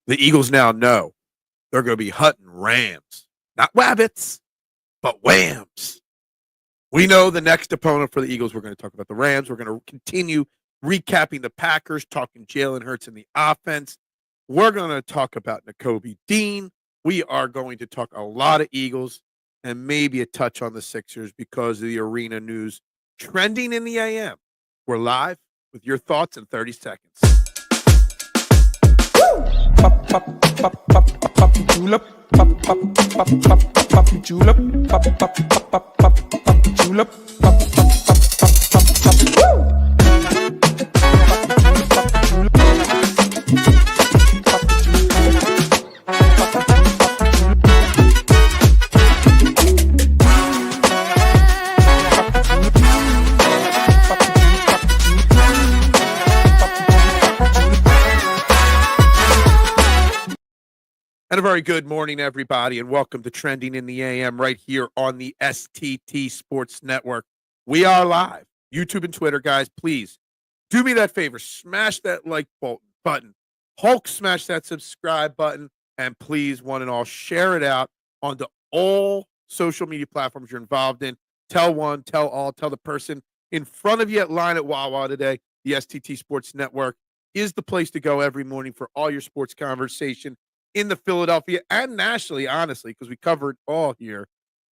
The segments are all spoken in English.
The Eagles now know they're going to be hunting Rams, not Wabbits, but Whams. We know the next opponent for the Eagles. We're going to talk about the Rams. We're going to continue recapping the Packers, talking Jalen Hurts in the offense. We're going to talk about Nakobe Dean. We are going to talk a lot of Eagles and maybe a touch on the Sixers because of the arena news trending in the AM. We're live with your thoughts in 30 seconds. Pop, pop, pop, pop, pop, julep. Pop, pop, pop, pop, pop, julep. Pop, pop, pop, pop, pop, julep. Pop, pop, pop, pop, pop, woo! And a very good morning, everybody, and welcome to Trending in the AM right here on the STT Sports Network. We are live, YouTube and Twitter, guys. Please do me that favor. Smash that like button. Hulk smash that subscribe button. And please, one and all, share it out onto all social media platforms you're involved in. Tell one, tell all, tell the person in front of you at line at Wawa today. The STT Sports Network is the place to go every morning for all your sports conversation in the Philadelphia and nationally, honestly, because we cover it all here.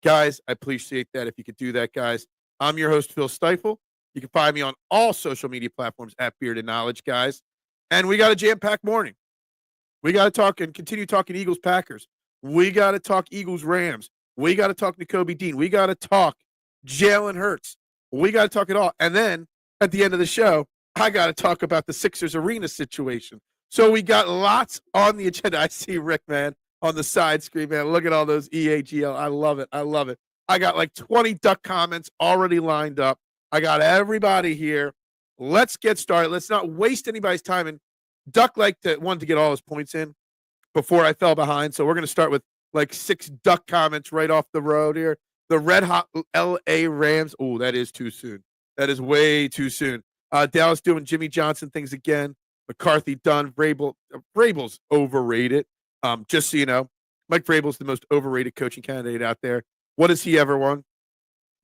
Guys, I appreciate that if you could do that, guys. I'm your host, Phil Stiefel. You can find me on all social media platforms at Bearded Knowledge, guys. And we got a jam-packed morning. We got to talk and continue talking Eagles-Packers. We got to talk Eagles-Rams. We got to talk Nakobe Dean. We got to talk Jalen Hurts. We got to talk it all. And then at the end of the show, I got to talk about the Sixers arena situation. So we got lots on the agenda. I see Rick, man, on the side screen, man. Look at all those EAGL. I love it. I love it. I got like 20 duck comments already lined up. I got everybody here. Let's get started. Let's not waste anybody's time. And Duck wanted to get all his points in before I fell behind. So we're going to start with like 6 duck comments right off the road here. The red hot LA Rams. Oh, that is too soon. That is way too soon. Dallas doing Jimmy Johnson things again. McCarthy done. Vrabel's overrated. Just so you know, Mike Vrabel's the most overrated coaching candidate out there. What has he ever won?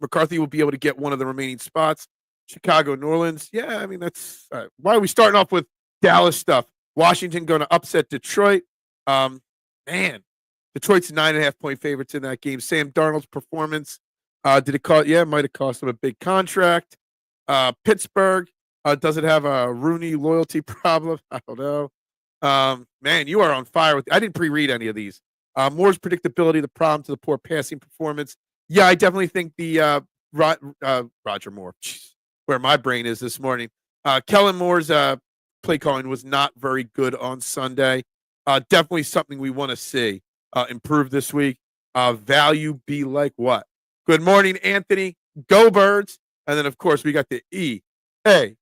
McCarthy will be able to get one of the remaining spots. Chicago, New Orleans. Yeah, I mean, that's why are we starting off with Dallas stuff? Washington going to upset Detroit. Man, Detroit's 9.5-point favorites in that game. Sam Darnold's performance. Did it cost? Yeah, it might have cost him a big contract. Pittsburgh. Does it have a Rooney loyalty problem? I don't know. Man, you are on fire with. I didn't pre-read any of these. Moore's predictability, the problem to the poor passing performance. Yeah, I definitely think the Roger Moore, where my brain is this morning. Kellen Moore's play calling was not very good on Sunday. Definitely something we want to see improve this week. Value be like what? Good morning, Anthony. Go Birds. And then, of course, we got the EAGLES.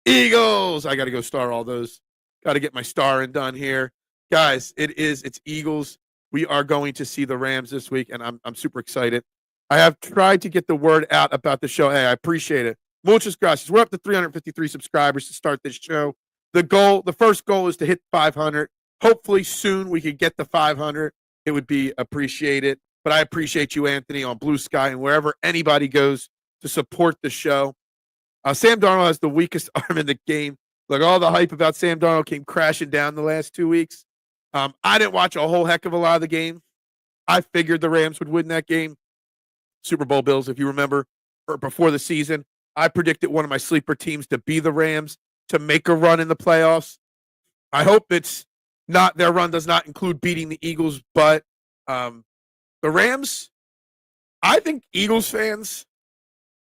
Eagles. I got to go star all those. Got to get my star and done here. Guys, it's Eagles. We are going to see the Rams this week, and I'm super excited. I have tried to get the word out about the show. Hey, I appreciate it. Muchas gracias. We're up to 353 subscribers to start this show. The first goal is to hit 500. Hopefully soon we could get the 500. It would be appreciated. But I appreciate you, Anthony, on Blue Sky and wherever anybody goes to support the show. Sam Darnold has the weakest arm in the game. Look, all the hype about Sam Darnold came crashing down the last 2 weeks. I didn't watch a whole heck of a lot of the game. I figured the Rams would win that game. Super Bowl Bills, if you remember, before the season, I predicted one of my sleeper teams to be the Rams to make a run in the playoffs. I hope it's not their run does not include beating the Eagles, but the Rams, I think Eagles fans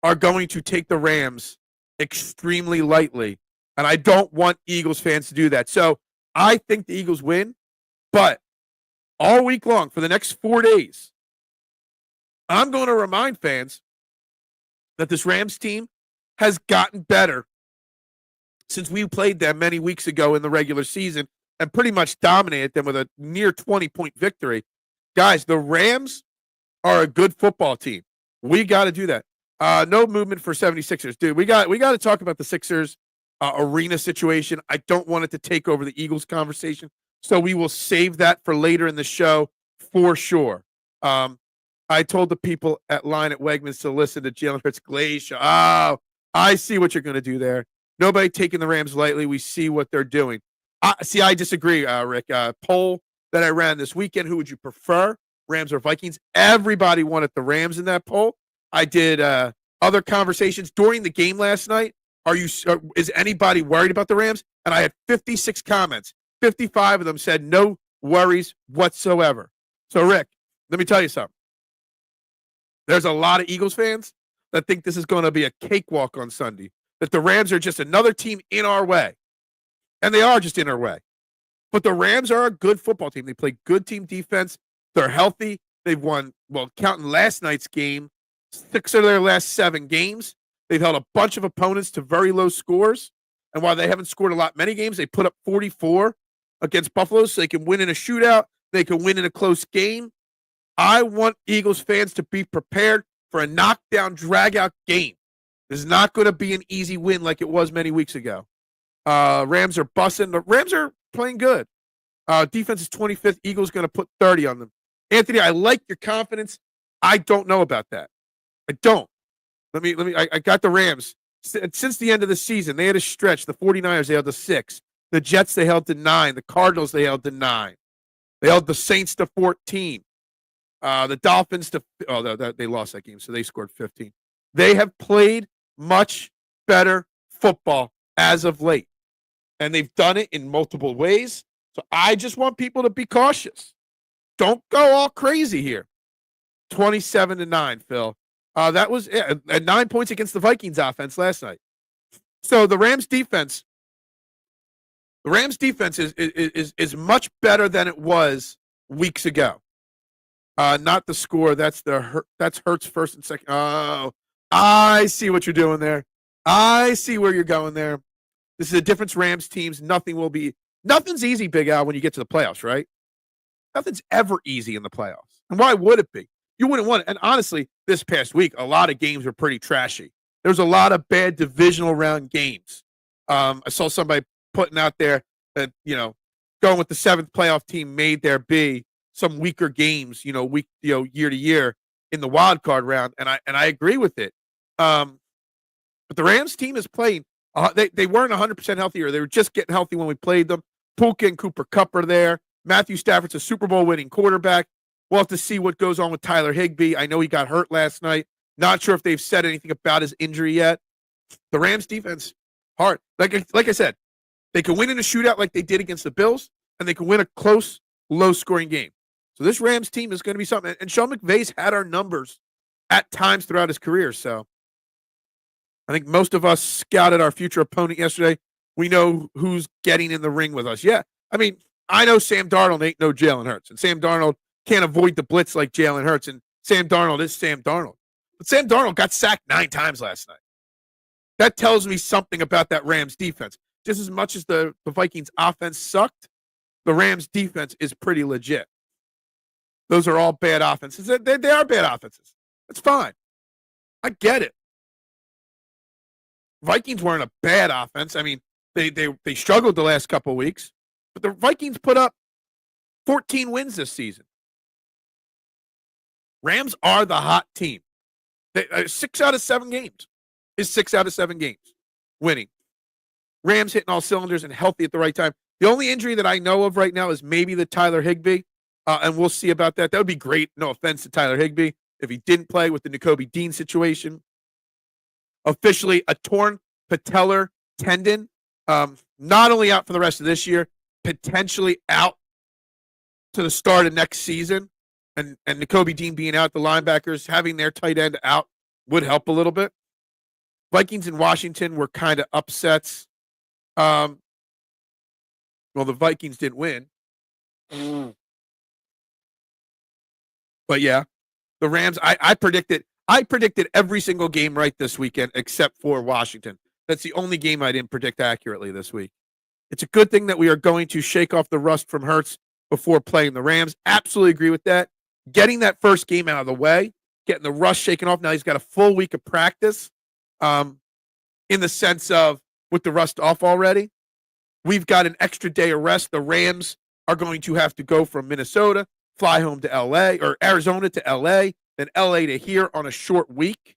are going to take the Rams extremely lightly, and I don't want Eagles fans to do that. So I think the Eagles win, but all week long for the next 4 days, I'm going to remind fans that this Rams team has gotten better since we played them many weeks ago in the regular season and pretty much dominated them with a near 20-point victory. Guys, the Rams are a good football team. We got to do that. No movement for 76ers. Dude, we got to talk about the Sixers. arena situation. I don't want it to take over the Eagles conversation. So we will save that for later in the show for sure. I told the people at line at Wegmans to listen to Jalen Hurts Glacier. Oh, I see what you're going to do there. Nobody taking the Rams lightly. We see what they're doing. I disagree, Rick. Poll that I ran this weekend, who would you prefer, Rams or Vikings? Everybody wanted the Rams in that poll. I did other conversations during the game last night. Is anybody worried about the Rams? And I had 56 comments. 55 of them said no worries whatsoever. So, Rick, let me tell you something. There's a lot of Eagles fans that think this is going to be a cakewalk on Sunday, that the Rams are just another team in our way. And they are just in our way. But the Rams are a good football team. They play good team defense. They're healthy. They've won, well, counting last night's game, 6 of their last 7 games. They've held a bunch of opponents to very low scores. And while they haven't scored many games, they put up 44 against Buffalo, so they can win in a shootout. They can win in a close game. I want Eagles fans to be prepared for a knockdown, drag-out game. This is not going to be an easy win like it was many weeks ago. Rams are bussing. The Rams are playing good. Defense is 25th. Eagles going to put 30 on them. Anthony, I like your confidence. I don't know about that. I don't. I got the Rams. Since the end of the season, they had a stretch. The 49ers, they held to 6. The Jets, they held to 9. The Cardinals, they held to 9. They held the Saints to 14. The Dolphins they lost that game, so they scored 15. They have played much better football as of late, and they've done it in multiple ways. So I just want people to be cautious. Don't go all crazy here. 27-9, Phil. That was at 9 points against the Vikings offense last night. So the Rams defense is much better than it was weeks ago. Not the score. That's Hurts first and second. Oh, I see what you're doing there. I see where you're going there. This is a different Rams teams. Nothing's easy, Big Al, when you get to the playoffs, right? Nothing's ever easy in the playoffs. And why would it be? You wouldn't want it. And honestly, this past week, a lot of games were pretty trashy. There's a lot of bad divisional round games. I saw somebody putting out there that, going with the 7th playoff team made there be some weaker games, year to year in the wild card round. And I agree with it. But the Rams team is playing. They weren't 100% healthy, or they were just getting healthy when we played them. Puka and Cooper Kupp are there. Matthew Stafford's a Super Bowl winning quarterback. We'll have to see what goes on with Tyler Higbee. I know he got hurt last night. Not sure if they've said anything about his injury yet. The Rams defense, hard. Like I said, they can win in a shootout like they did against the Bills, and they can win a close, low-scoring game. So this Rams team is going to be something. And Sean McVay's had our numbers at times throughout his career. So I think most of us scouted our future opponent yesterday. We know who's getting in the ring with us. Yeah, I mean, I know Sam Darnold ain't no Jalen Hurts, and Sam Darnold can't avoid the blitz like Jalen Hurts, and Sam Darnold is Sam Darnold. But Sam Darnold got sacked 9 times last night. That tells me something about that Rams defense. Just as much as the Vikings offense sucked, the Rams defense is pretty legit. Those are all bad offenses. They are bad offenses. That's fine. I get it. Vikings weren't a bad offense. I mean, they struggled the last couple of weeks, but the Vikings put up 14 wins this season. Rams are the hot team. 6 out of 7 games is 6 out of 7 games winning. Rams hitting all cylinders and healthy at the right time. The only injury that I know of right now is maybe the Tyler Higbee, and we'll see about that. That would be great. No offense to Tyler Higbee if he didn't play with the Nakobe Dean situation. Officially a torn patellar tendon, not only out for the rest of this year, potentially out to the start of next season. And Nakobe Dean being out, the linebackers having their tight end out would help a little bit. Vikings in Washington were kind of upsets. Well, the Vikings didn't win. But yeah, the Rams, I predicted every single game right this weekend except for Washington. That's the only game I didn't predict accurately this week. It's a good thing that we are going to shake off the rust from Hurts before playing the Rams. Absolutely agree with that. Getting that first game out of the way, getting the rust shaken off. Now he's got a full week of practice in the sense of with the rust off already. We've got an extra day of rest. The Rams are going to have to go from Minnesota, fly home to LA, or Arizona to LA, then LA to here on a short week.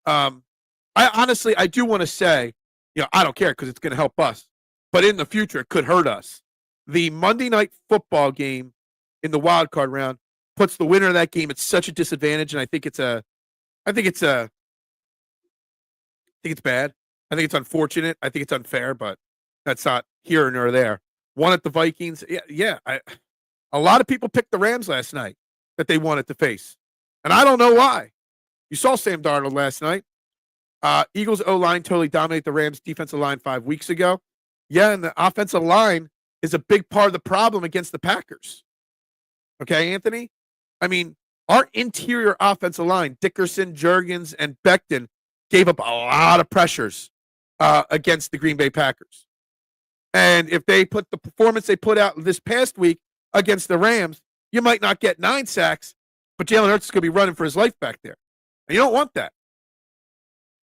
I do want to say, I don't care because it's going to help us, but in the future it could hurt us. The Monday Night Football game in the wild card round puts the winner of that game at such a disadvantage, and I think it's bad. I think it's unfortunate. I think it's unfair, but that's not here nor there. One at the Vikings. A lot of people picked the Rams last night that they wanted to face, and I don't know why. You saw Sam Darnold last night. Eagles O-line totally dominated the Rams defensive line 5 weeks ago. Yeah, and the offensive line is a big part of the problem against the Packers. Okay, Anthony? I mean, our interior offensive line, Dickerson, Juergens, and Becton, gave up a lot of pressures against the Green Bay Packers. And if they put the performance they put out this past week against the Rams, you might not get 9 sacks, but Jalen Hurts is going to be running for his life back there. And you don't want that.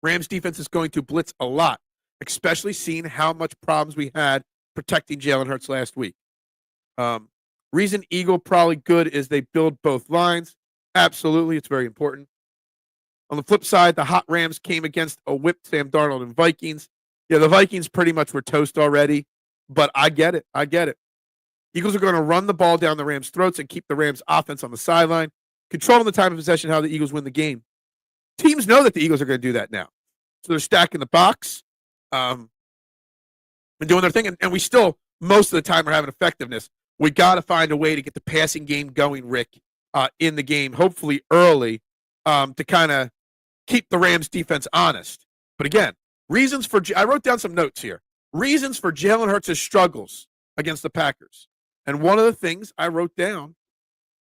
Rams defense is going to blitz a lot, especially seeing how much problems we had protecting Jalen Hurts last week. Reason Eagle probably good is they build both lines. Absolutely, it's very important. On the flip side, the hot Rams came against a whipped Sam Darnold and Vikings. Yeah, the Vikings pretty much were toast already, but I get it. Eagles are going to run the ball down the Rams' throats and keep the Rams' offense on the sideline, controlling the time of possession, how the Eagles win the game. Teams know that the Eagles are going to do that now. So they're stacking the box and doing their thing. And we still, most of the time, are having effectiveness. We got to find a way to get the passing game going, Rick, in the game, hopefully early, to kind of keep the Rams defense honest. But again, I wrote down some notes here. Reasons for Jalen Hurts' struggles against the Packers. And one of the things I wrote down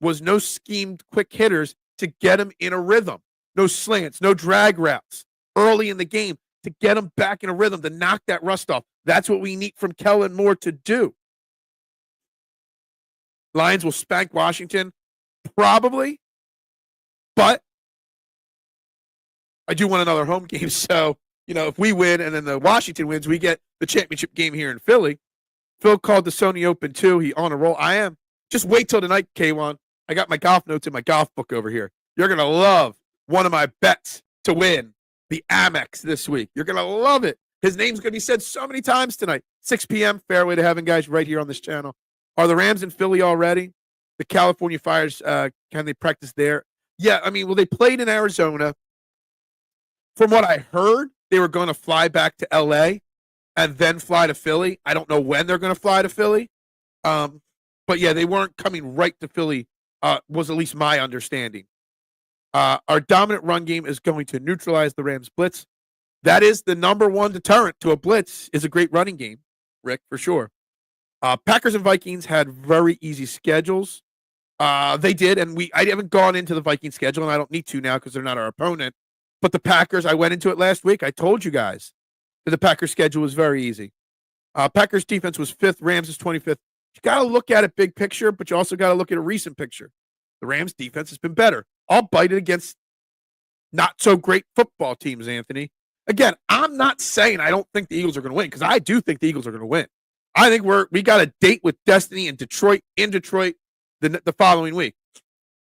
was no schemed quick hitters to get him in a rhythm. No slants, no drag routes early in the game to get him back in a rhythm, to knock that rust off. That's what we need from Kellen Moore to do. Lions will spank Washington, probably, but I do want another home game. So, if we win and then the Washington wins, we get the championship game here in Philly. Phil called the Sony Open too. He on a roll. I am. Just wait till tonight, K1. I got my golf notes in my golf book over here. You're going to love one of my bets to win the Amex this week. You're going to love it. His name's going to be said so many times tonight. 6 p.m., Fairway to Heaven, guys, right here on this channel. Are the Rams in Philly already? The California Fires, can they practice there? Yeah, they played in Arizona. From what I heard, they were going to fly back to L.A. and then fly to Philly. I don't know when they're going to fly to Philly. But, yeah, they weren't coming right to Philly, was at least my understanding. Our dominant run game is going to neutralize the Rams' blitz. That is the number one deterrent to a blitz, is a great running game, Rick, for sure. Packers and Vikings had very easy schedules. They did, and I haven't gone into the Viking schedule, and I don't need to now because they're not our opponent. But the Packers, I went into it last week. I told you guys that the Packers schedule was very easy. Packers defense was 5th. Rams is 25th. You got to look at it big picture, but you also got to look at a recent picture. The Rams defense has been better. I'll bite it against not so great football teams, Anthony. Again, I'm not saying I don't think the Eagles are going to win, because I do think the Eagles are going to win. I think we got a date with destiny in Detroit the following week.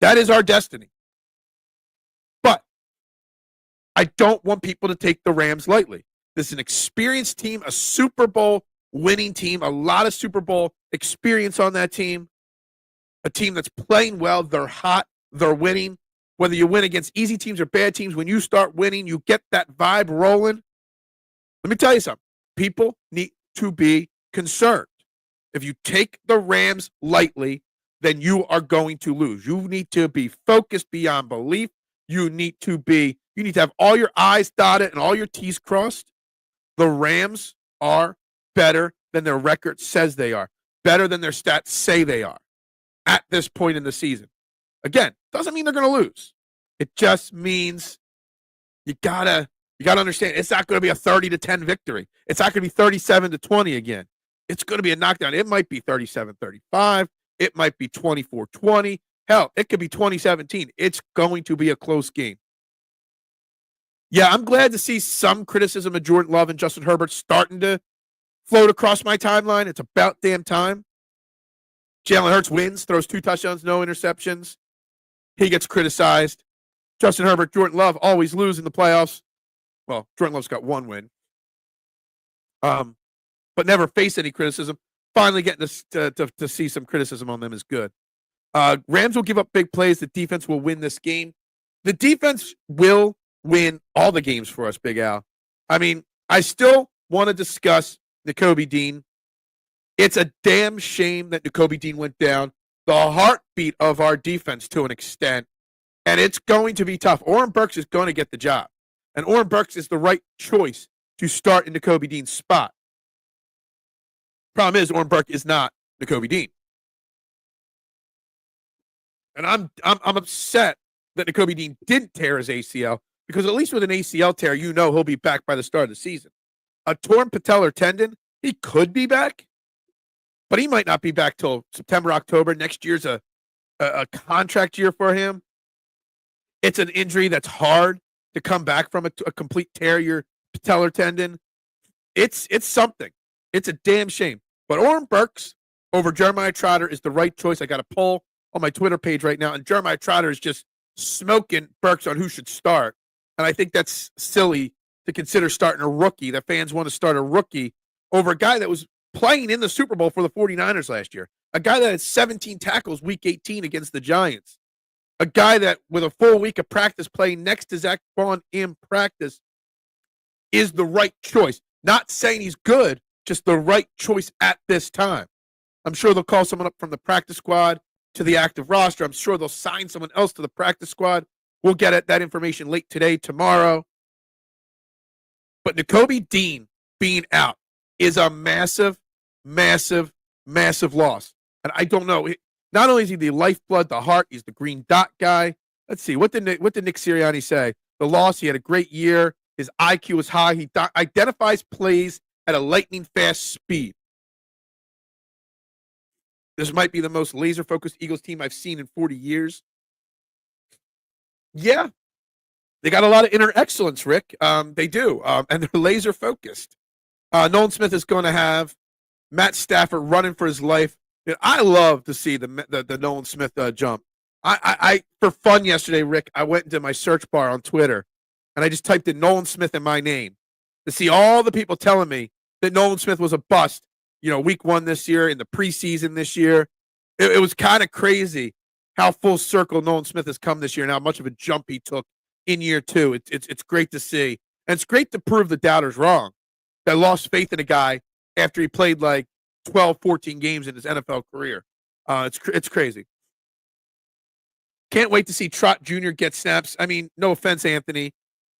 That is our destiny. But I don't want people to take the Rams lightly. This is an experienced team, a Super Bowl winning team, a lot of Super Bowl experience on that team, a team that's playing well. They're hot. They're winning. Whether you win against easy teams or bad teams, when you start winning, you get that vibe rolling. Let me tell you something. People need to be concerned. If you take the Rams lightly, then you are going to lose. You need to be focused beyond belief. You need to have all your I's dotted and all your T's crossed. The Rams are better than their record says they are, better than their stats say they are at this point in the season. Again, doesn't mean they're going to lose. It just means you gotta understand it's not going to be a 30-10 victory. It's not going to be 37-20 again. It's going to be a knockdown. It might be 37-35. It might be 24-20. Hell, it could be 20-17. It's going to be a close game. Yeah, I'm glad to see some criticism of Jordan Love and Justin Herbert starting to float across my timeline. It's about damn time. Jalen Hurts wins, throws 2 touchdowns, no interceptions. He gets criticized. Justin Herbert, Jordan Love always lose in the playoffs. Well, Jordan Love's got 1 win, but never face any criticism. Finally getting to see some criticism on them is good. Rams will give up big plays. The defense will win this game. The defense will win all the games for us, Big Al. I mean, I still want to discuss Nakobe Dean. It's a damn shame that Nakobe Dean went down. The heartbeat of our defense to an extent, and it's going to be tough. Oren Burks is going to get the job, and Oren Burks is the right choice to start in Nakobe Dean's spot. Problem is, Oren Burks is not Nakobe Dean. And I'm upset that Nakobe Dean didn't tear his ACL, because at least with an ACL tear, you know he'll be back by the start of the season. A torn patellar tendon, he could be back, but he might not be back till September, October. Next year's a contract year for him. It's an injury that's hard to come back from, a complete tear your patellar tendon. It's something. It's a damn shame. But Oren Burks over Jeremiah Trotter is the right choice. I got a poll on my Twitter page right now, and Jeremiah Trotter is just smoking Burks on who should start. And I think that's silly to consider starting a rookie. The fans want to start a rookie over a guy that was playing in the Super Bowl for the 49ers last year. A guy that had 17 tackles week 18 against the Giants. A guy that, with a full week of practice, playing next to Zach Vaughn in practice, is the right choice. Not saying he's good, just the right choice at this time. I'm sure they'll call someone up from the practice squad to the active roster. I'm sure they'll sign someone else to the practice squad. We'll get that information late today, tomorrow. But Nakobe Dean being out is a massive, massive, massive loss. And I don't know. Not only is he the lifeblood, the heart, he's the green dot guy. Let's see. What did Nick Sirianni say? The loss, he had a great year. His IQ was high. He identifies plays at a lightning-fast speed. This might be the most laser-focused Eagles team I've seen in 40 years. Yeah, they got a lot of inner excellence, Rick. They do, and they're laser-focused. Nolan Smith is going to have Matt Stafford running for his life. I love to see the Nolan Smith jump. I for fun yesterday, Rick, I went into my search bar on Twitter, and I just typed in Nolan Smith and my name to see all the people telling me that Nolan Smith was a bust, week 1 this year, in the preseason this year. It was kind of crazy how full circle Nolan Smith has come this year and how much of a jump he took in year 2. It's great to see. And it's great to prove the doubters wrong that lost faith in a guy after he played like 12, 14 games in his NFL career. It's crazy. Can't wait to see Trot Jr. get snaps. I mean, no offense, Anthony.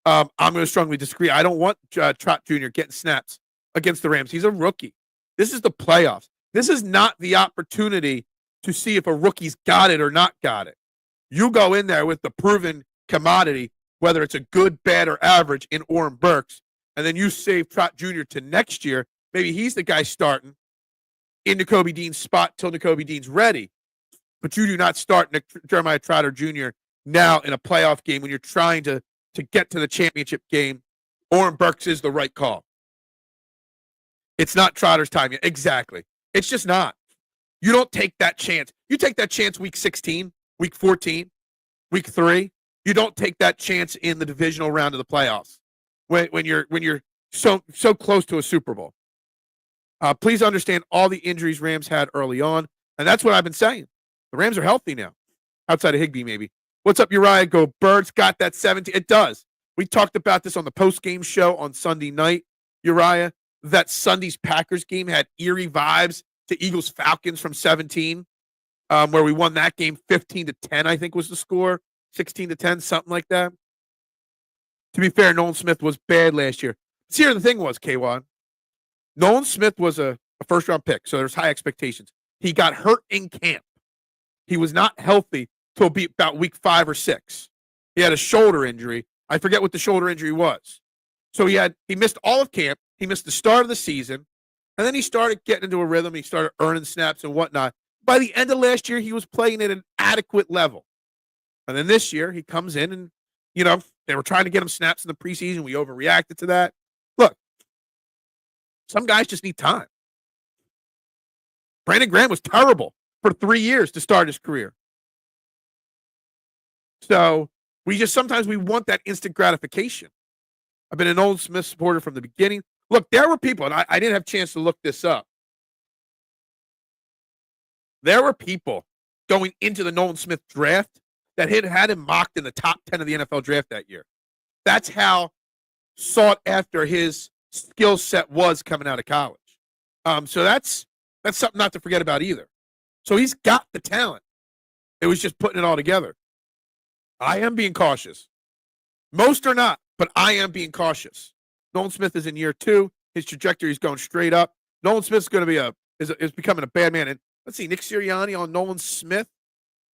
I'm going to strongly disagree. I don't want Trot Jr. getting snaps against the Rams. He's a rookie. This is the playoffs. This is not the opportunity to see if a rookie's got it or not got it. You go in there with the proven commodity, whether it's a good, bad, or average, in Oren Burks, and then you save Trot Jr. to next year. Maybe he's the guy starting in Nakobe Dean's spot till Nakobe Dean's ready. But you do not start Jeremiah Trotter Jr. now in a playoff game when you're trying to get to the championship game. Oren Burks is the right call. It's not Trotter's time yet. Exactly. It's just not. You don't take that chance. You take that chance week 16, week 14, week 3. You don't take that chance in the divisional round of the playoffs when you're so close to a Super Bowl. Please understand all the injuries Rams had early on, and that's what I've been saying. The Rams are healthy now, outside of Higbee maybe. What's up, Uriah? Go Birds. Got that 17. It does. We talked about this on the post-game show on Sunday night, Uriah. That Sunday's Packers game had eerie vibes to Eagles-Falcons from 17, where we won that game 15-10, I think was the score. 16-10, something like that. To be fair, Nolan Smith was bad last year. See, here the thing was, K1. Nolan Smith was a first-round pick, so there's high expectations. He got hurt in camp. He was not healthy till about week 5 or 6. He had a shoulder injury. I forget what the shoulder injury was. So he missed all of camp. He missed the start of the season. And then he started getting into a rhythm. He started earning snaps and whatnot. By the end of last year, he was playing at an adequate level. And then this year, he comes in and, They were trying to get him snaps in the preseason. We overreacted to that. Look, some guys just need time. Brandon Graham was terrible for 3 years to start his career. So sometimes we want that instant gratification. I've been an Nolan Smith supporter from the beginning. Look, there were people, and I didn't have a chance to look this up. There were people going into the Nolan Smith draft that had him mocked in the top 10 of the NFL draft that year. That's how sought after his skill set was coming out of college. So that's something not to forget about either. So he's got the talent. It was just putting it all together. I am being cautious. Most are not, but I am being cautious. Nolan Smith is in year 2. His trajectory is going straight up. Nolan Smith's going to be is becoming a bad man. And let's see, Nick Sirianni on Nolan Smith,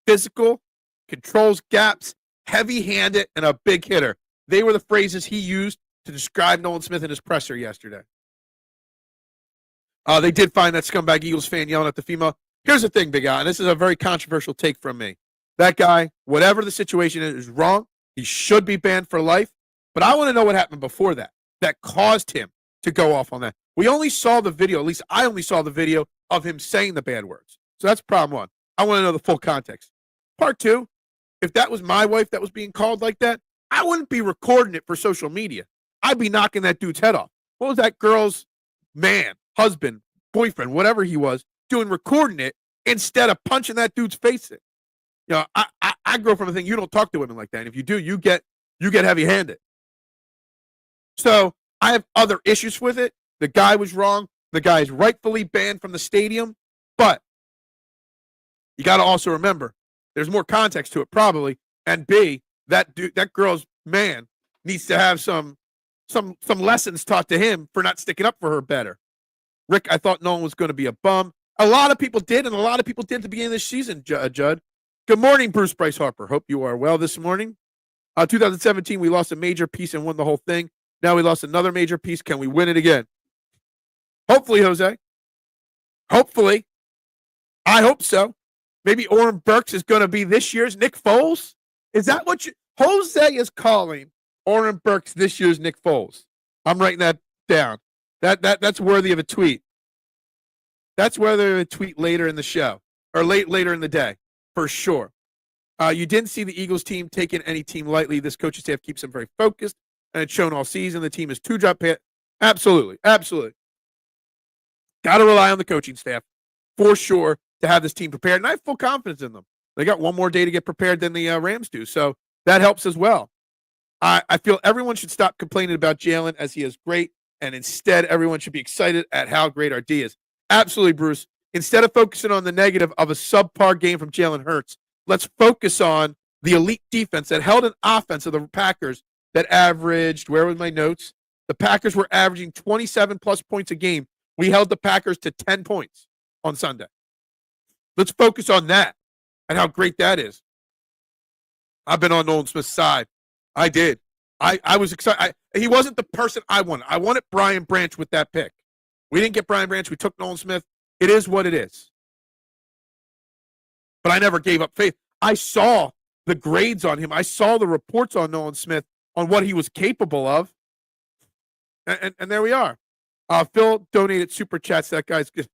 physical, controls gaps, heavy-handed, and a big hitter. They were the phrases he used to describe Nolan Smith in his presser yesterday. They did find that scumbag Eagles fan yelling at the female. Here's the thing, big guy, and this is a very controversial take from me. That guy, whatever the situation is wrong. He should be banned for life. But I want to know what happened before that caused him to go off on that. We only saw the video, at least I only saw the video of him saying the bad words. So that's problem 1. I want to know the full context. Part 2, if that was my wife that was being called like that, I wouldn't be recording it for social media. I'd be knocking that dude's head off. What was that girl's man, husband, boyfriend, whatever he was, doing recording it instead of punching that dude's face in? You know, I grow from a thing, you don't talk to women like that. And if you do, you get heavy-handed. So I have other issues with it. The guy was wrong. The guy is rightfully banned from the stadium. But you got to also remember, there's more context to it probably. And B, that girl's man needs to have some lessons taught to him for not sticking up for her better. Rick, I thought Nolan was going to be a bum. A lot of people did, and a lot of people did at the beginning of this season, Judd. Good morning, Bruce Bryce Harper. Hope you are well this morning. 2017, we lost a major piece and won the whole thing. Now we lost another major piece. Can we win it again? Hopefully, Jose. Hopefully. I hope so. Maybe Oren Burks is going to be this year's Nick Foles? Is that what Jose is calling Oren Burks this year's Nick Foles? I'm writing that down. That's worthy of a tweet. That's worthy of a tweet later in the show or later in the day for sure. You didn't see the Eagles team taking any team lightly. This coaching staff keeps them very focused, and it's shown all season. The team is 2-drop hit. Absolutely. Got to rely on the coaching staff for sure to have this team prepared, and I have full confidence in them. They got one more day to get prepared than the Rams do, so that helps as well. I feel everyone should stop complaining about Jalen as he is great, and instead everyone should be excited at how great our D is. Absolutely, Bruce. Instead of focusing on the negative of a subpar game from Jalen Hurts, let's focus on the elite defense that held an offense of the Packers that averaged, where were my notes? The Packers were averaging 27-plus points a game. We held the Packers to 10 points on Sunday. Let's focus on that and how great that is. I've been on Nolan Smith's side. I did. I was excited. He wasn't the person I wanted. I wanted Brian Branch with that pick. We didn't get Brian Branch. We took Nolan Smith. It is what it is. But I never gave up faith. I saw the grades on him. I saw the reports on Nolan Smith on what he was capable of. And there we are. Phil donated super chats. That guy's good.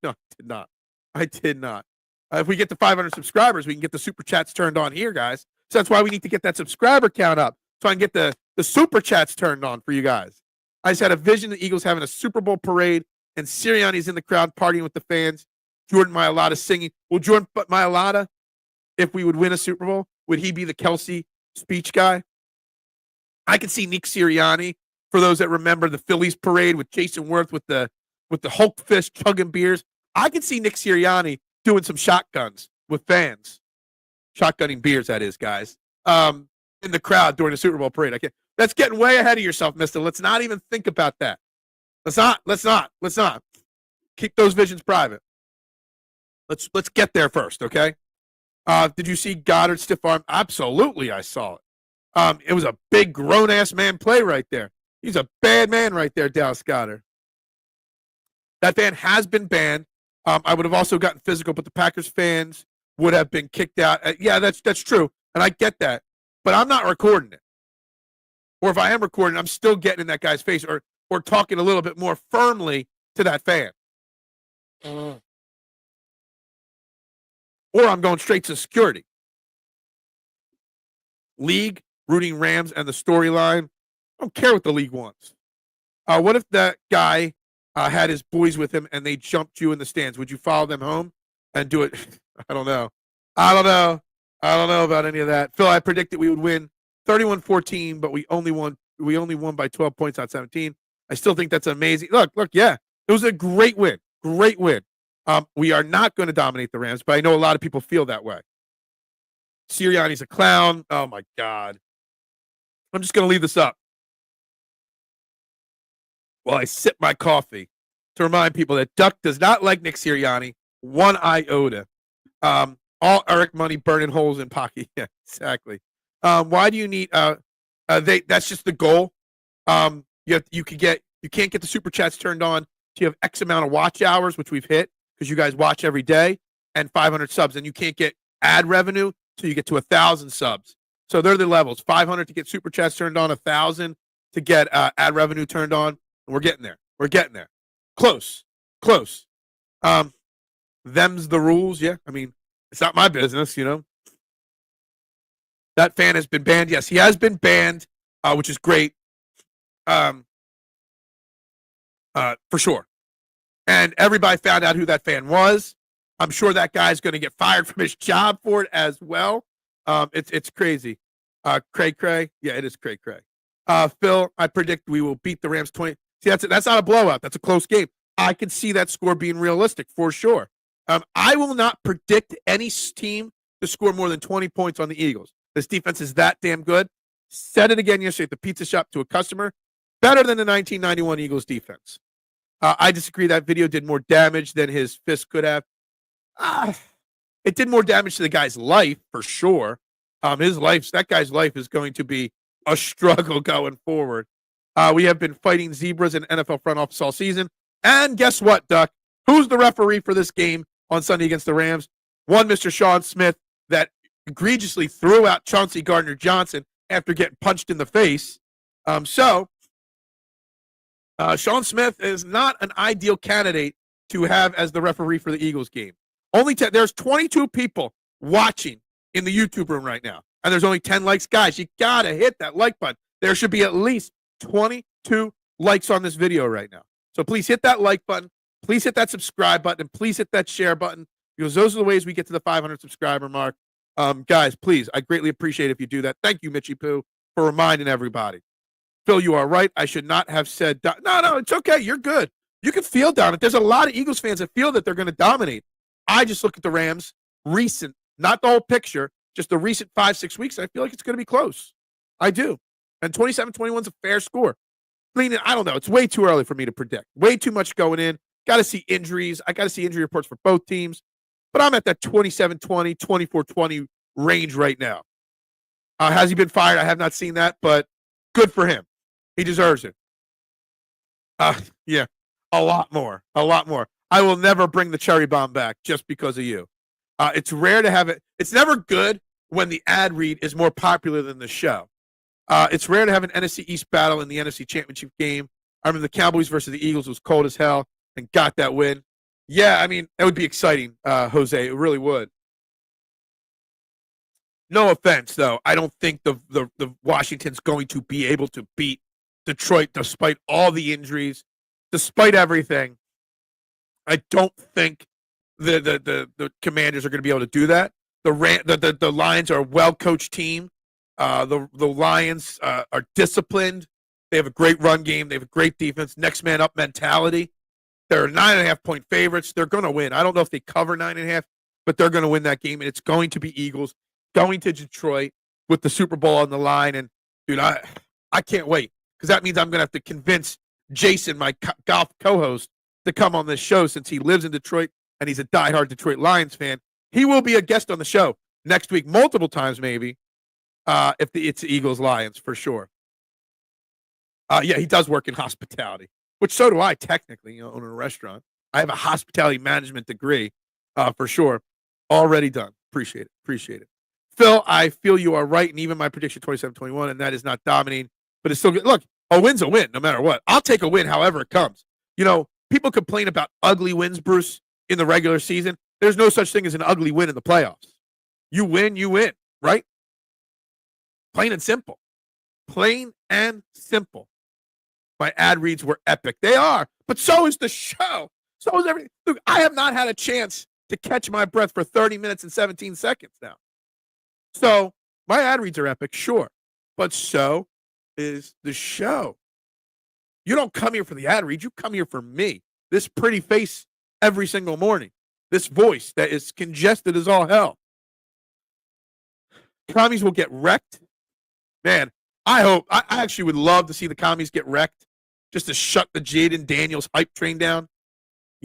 No, I did not. If we get to 500 subscribers, we can get the super chats turned on here, guys. So that's why we need to get that subscriber count up so I can get the super chats turned on for you guys. I just had a vision of the Eagles having a Super Bowl parade and Sirianni's in the crowd partying with the fans. Jordan Mailata singing. Well, Jordan Mailata, if we would win a Super Bowl, would he be the Kelsey speech guy? I could see Nick Sirianni, for those that remember the Phillies parade with Jason Worth with the Hulk fist chugging beers. I could see Nick Sirianni doing some shotguns with fans. Shotgunning beers, that is, guys. In the crowd during the Super Bowl parade. That's getting way ahead of yourself, mister. Let's not even think about that. Let's not. Keep those visions private. Let's get there first, okay? Did you see Goddard stiff arm? Absolutely, I saw it. It was a big grown-ass man play right there. He's a bad man right there, Dallas Goddard. That fan has been banned. I would have also gotten physical, but the Packers fans would have been kicked out. Yeah, that's true, and I get that. But I'm not recording it. Or if I am recording, I'm still getting in that guy's face or talking a little bit more firmly to that fan. Or I'm going straight to security. League, rooting Rams, and the storyline. I don't care what the league wants. What if that guy had his boys with him and they jumped you in the stands? Would you follow them home and do it? I don't know. I don't know about any of that. Phil, I predicted we would win 31-14, but we only won by 12 points, not 17. I still think that's amazing. Look, yeah. It was a great win. Great win. We are not going to dominate the Rams, but I know a lot of people feel that way. Sirianni's a clown. Oh, my God. I'm just going to leave this up while I sip my coffee to remind people that Duck does not like Nick Sirianni one iota. All Eric money burning holes in pocket. Yeah, exactly. Why do you need that's just the goal. You can't get the super chats turned on till you have X amount of watch hours, which we've hit because you guys watch every day, and 500 subs, and you can't get ad revenue till you get to 1,000 subs. So they're the levels: 500 to get super chats turned on, 1,000 to get ad revenue turned on. And we're getting there. We're getting there. Close. Them's the rules. Yeah, I mean, it's not my business, you know. That fan has been banned. Yes, he has been banned, which is great, for sure. And everybody found out who that fan was. I'm sure that guy's going to get fired from his job for it as well. It's crazy. Cray. Yeah, it is cray. Phil, I predict we will beat the Rams 20. See, that's not a blowout. That's a close game. I can see that score being realistic for sure. I will not predict any team to score more than 20 points on the Eagles. This defense is that damn good. Said it again yesterday at the pizza shop to a customer. Better than the 1991 Eagles defense. I disagree. That video did more damage than his fist could have. It did more damage to the guy's life for sure. That guy's life is going to be a struggle going forward. We have been fighting zebras in NFL front office all season. And guess what, Duck? Who's the referee for this game on Sunday against the Rams? One Mr. Sean Smith that egregiously threw out Chauncey Gardner-Johnson after getting punched in the face. Sean Smith is not an ideal candidate to have as the referee for the Eagles game. There's 22 people watching in the YouTube room right now, and there's only 10 likes. Guys, you got to hit that like button. There should be at least 22 likes on this video right now. So please hit that like button. Please hit that subscribe button, and please hit that share button, because those are the ways we get to the 500 subscriber mark. Guys, please, I greatly appreciate it if you do that. Thank you, Mitchie Poo, for reminding everybody. Phil, you are right. I should not have said no, it's okay. You're good. You can feel dominant. There's a lot of Eagles fans that feel that they're going to dominate. I just look at the Rams recent, not the whole picture, just the recent 5-6 weeks. I feel like it's going to be close. I do. And 27-21 is a fair score. I don't know. It's way too early for me to predict. Way too much going in. Got to see injuries. I got to see injury reports for both teams. But I'm at that 27-20, 24-20 range right now. Has he been fired? I have not seen that, but good for him. He deserves it. Yeah, a lot more. I will never bring the cherry bomb back just because of you. It's rare to have it. It's never good when the ad read is more popular than the show. It's rare to have an NFC East battle in the NFC Championship game. I remember the Cowboys versus the Eagles was cold as hell and got that win. Yeah, I mean, that would be exciting, Jose. It really would. No offense, though. I don't think the Washington's going to be able to beat Detroit despite all the injuries, despite everything. I don't think the Commanders are going to be able to do that. The Lions are a well-coached team. The Lions are disciplined. They have a great run game. They have a great defense. Next man up mentality. They're 9.5-point favorites. They're going to win. I don't know if they cover 9.5, but they're going to win that game, and it's going to be Eagles going to Detroit with the Super Bowl on the line. And dude, I can't wait, because that means I'm going to have to convince Jason, my golf co-host, to come on this show since he lives in Detroit and he's a diehard Detroit Lions fan. He will be a guest on the show next week, multiple times maybe, if it's Eagles Lions for sure. Yeah, he does work in hospitality, which so do I technically, own a restaurant. I have a hospitality management degree, for sure. Already done. Appreciate it. Phil, I feel you are right, and even my prediction 27-21, and that is not dominating. but it's still good. Look, a win's a win no matter what. I'll take a win however it comes. People complain about ugly wins, Bruce, in the regular season. There's no such thing as an ugly win in the playoffs. You win, right? Plain and simple. Plain and simple. My ad reads were epic. They are, but so is the show. So is everything. Look, I have not had a chance to catch my breath for 30 minutes and 17 seconds now. So my ad reads are epic, sure, but so is the show. You don't come here for the ad read. You come here for me. This pretty face every single morning. This voice that is congested as all hell. Commies will get wrecked. Man, I actually would love to see the commies get wrecked just to shut the Jaden Daniels hype train down.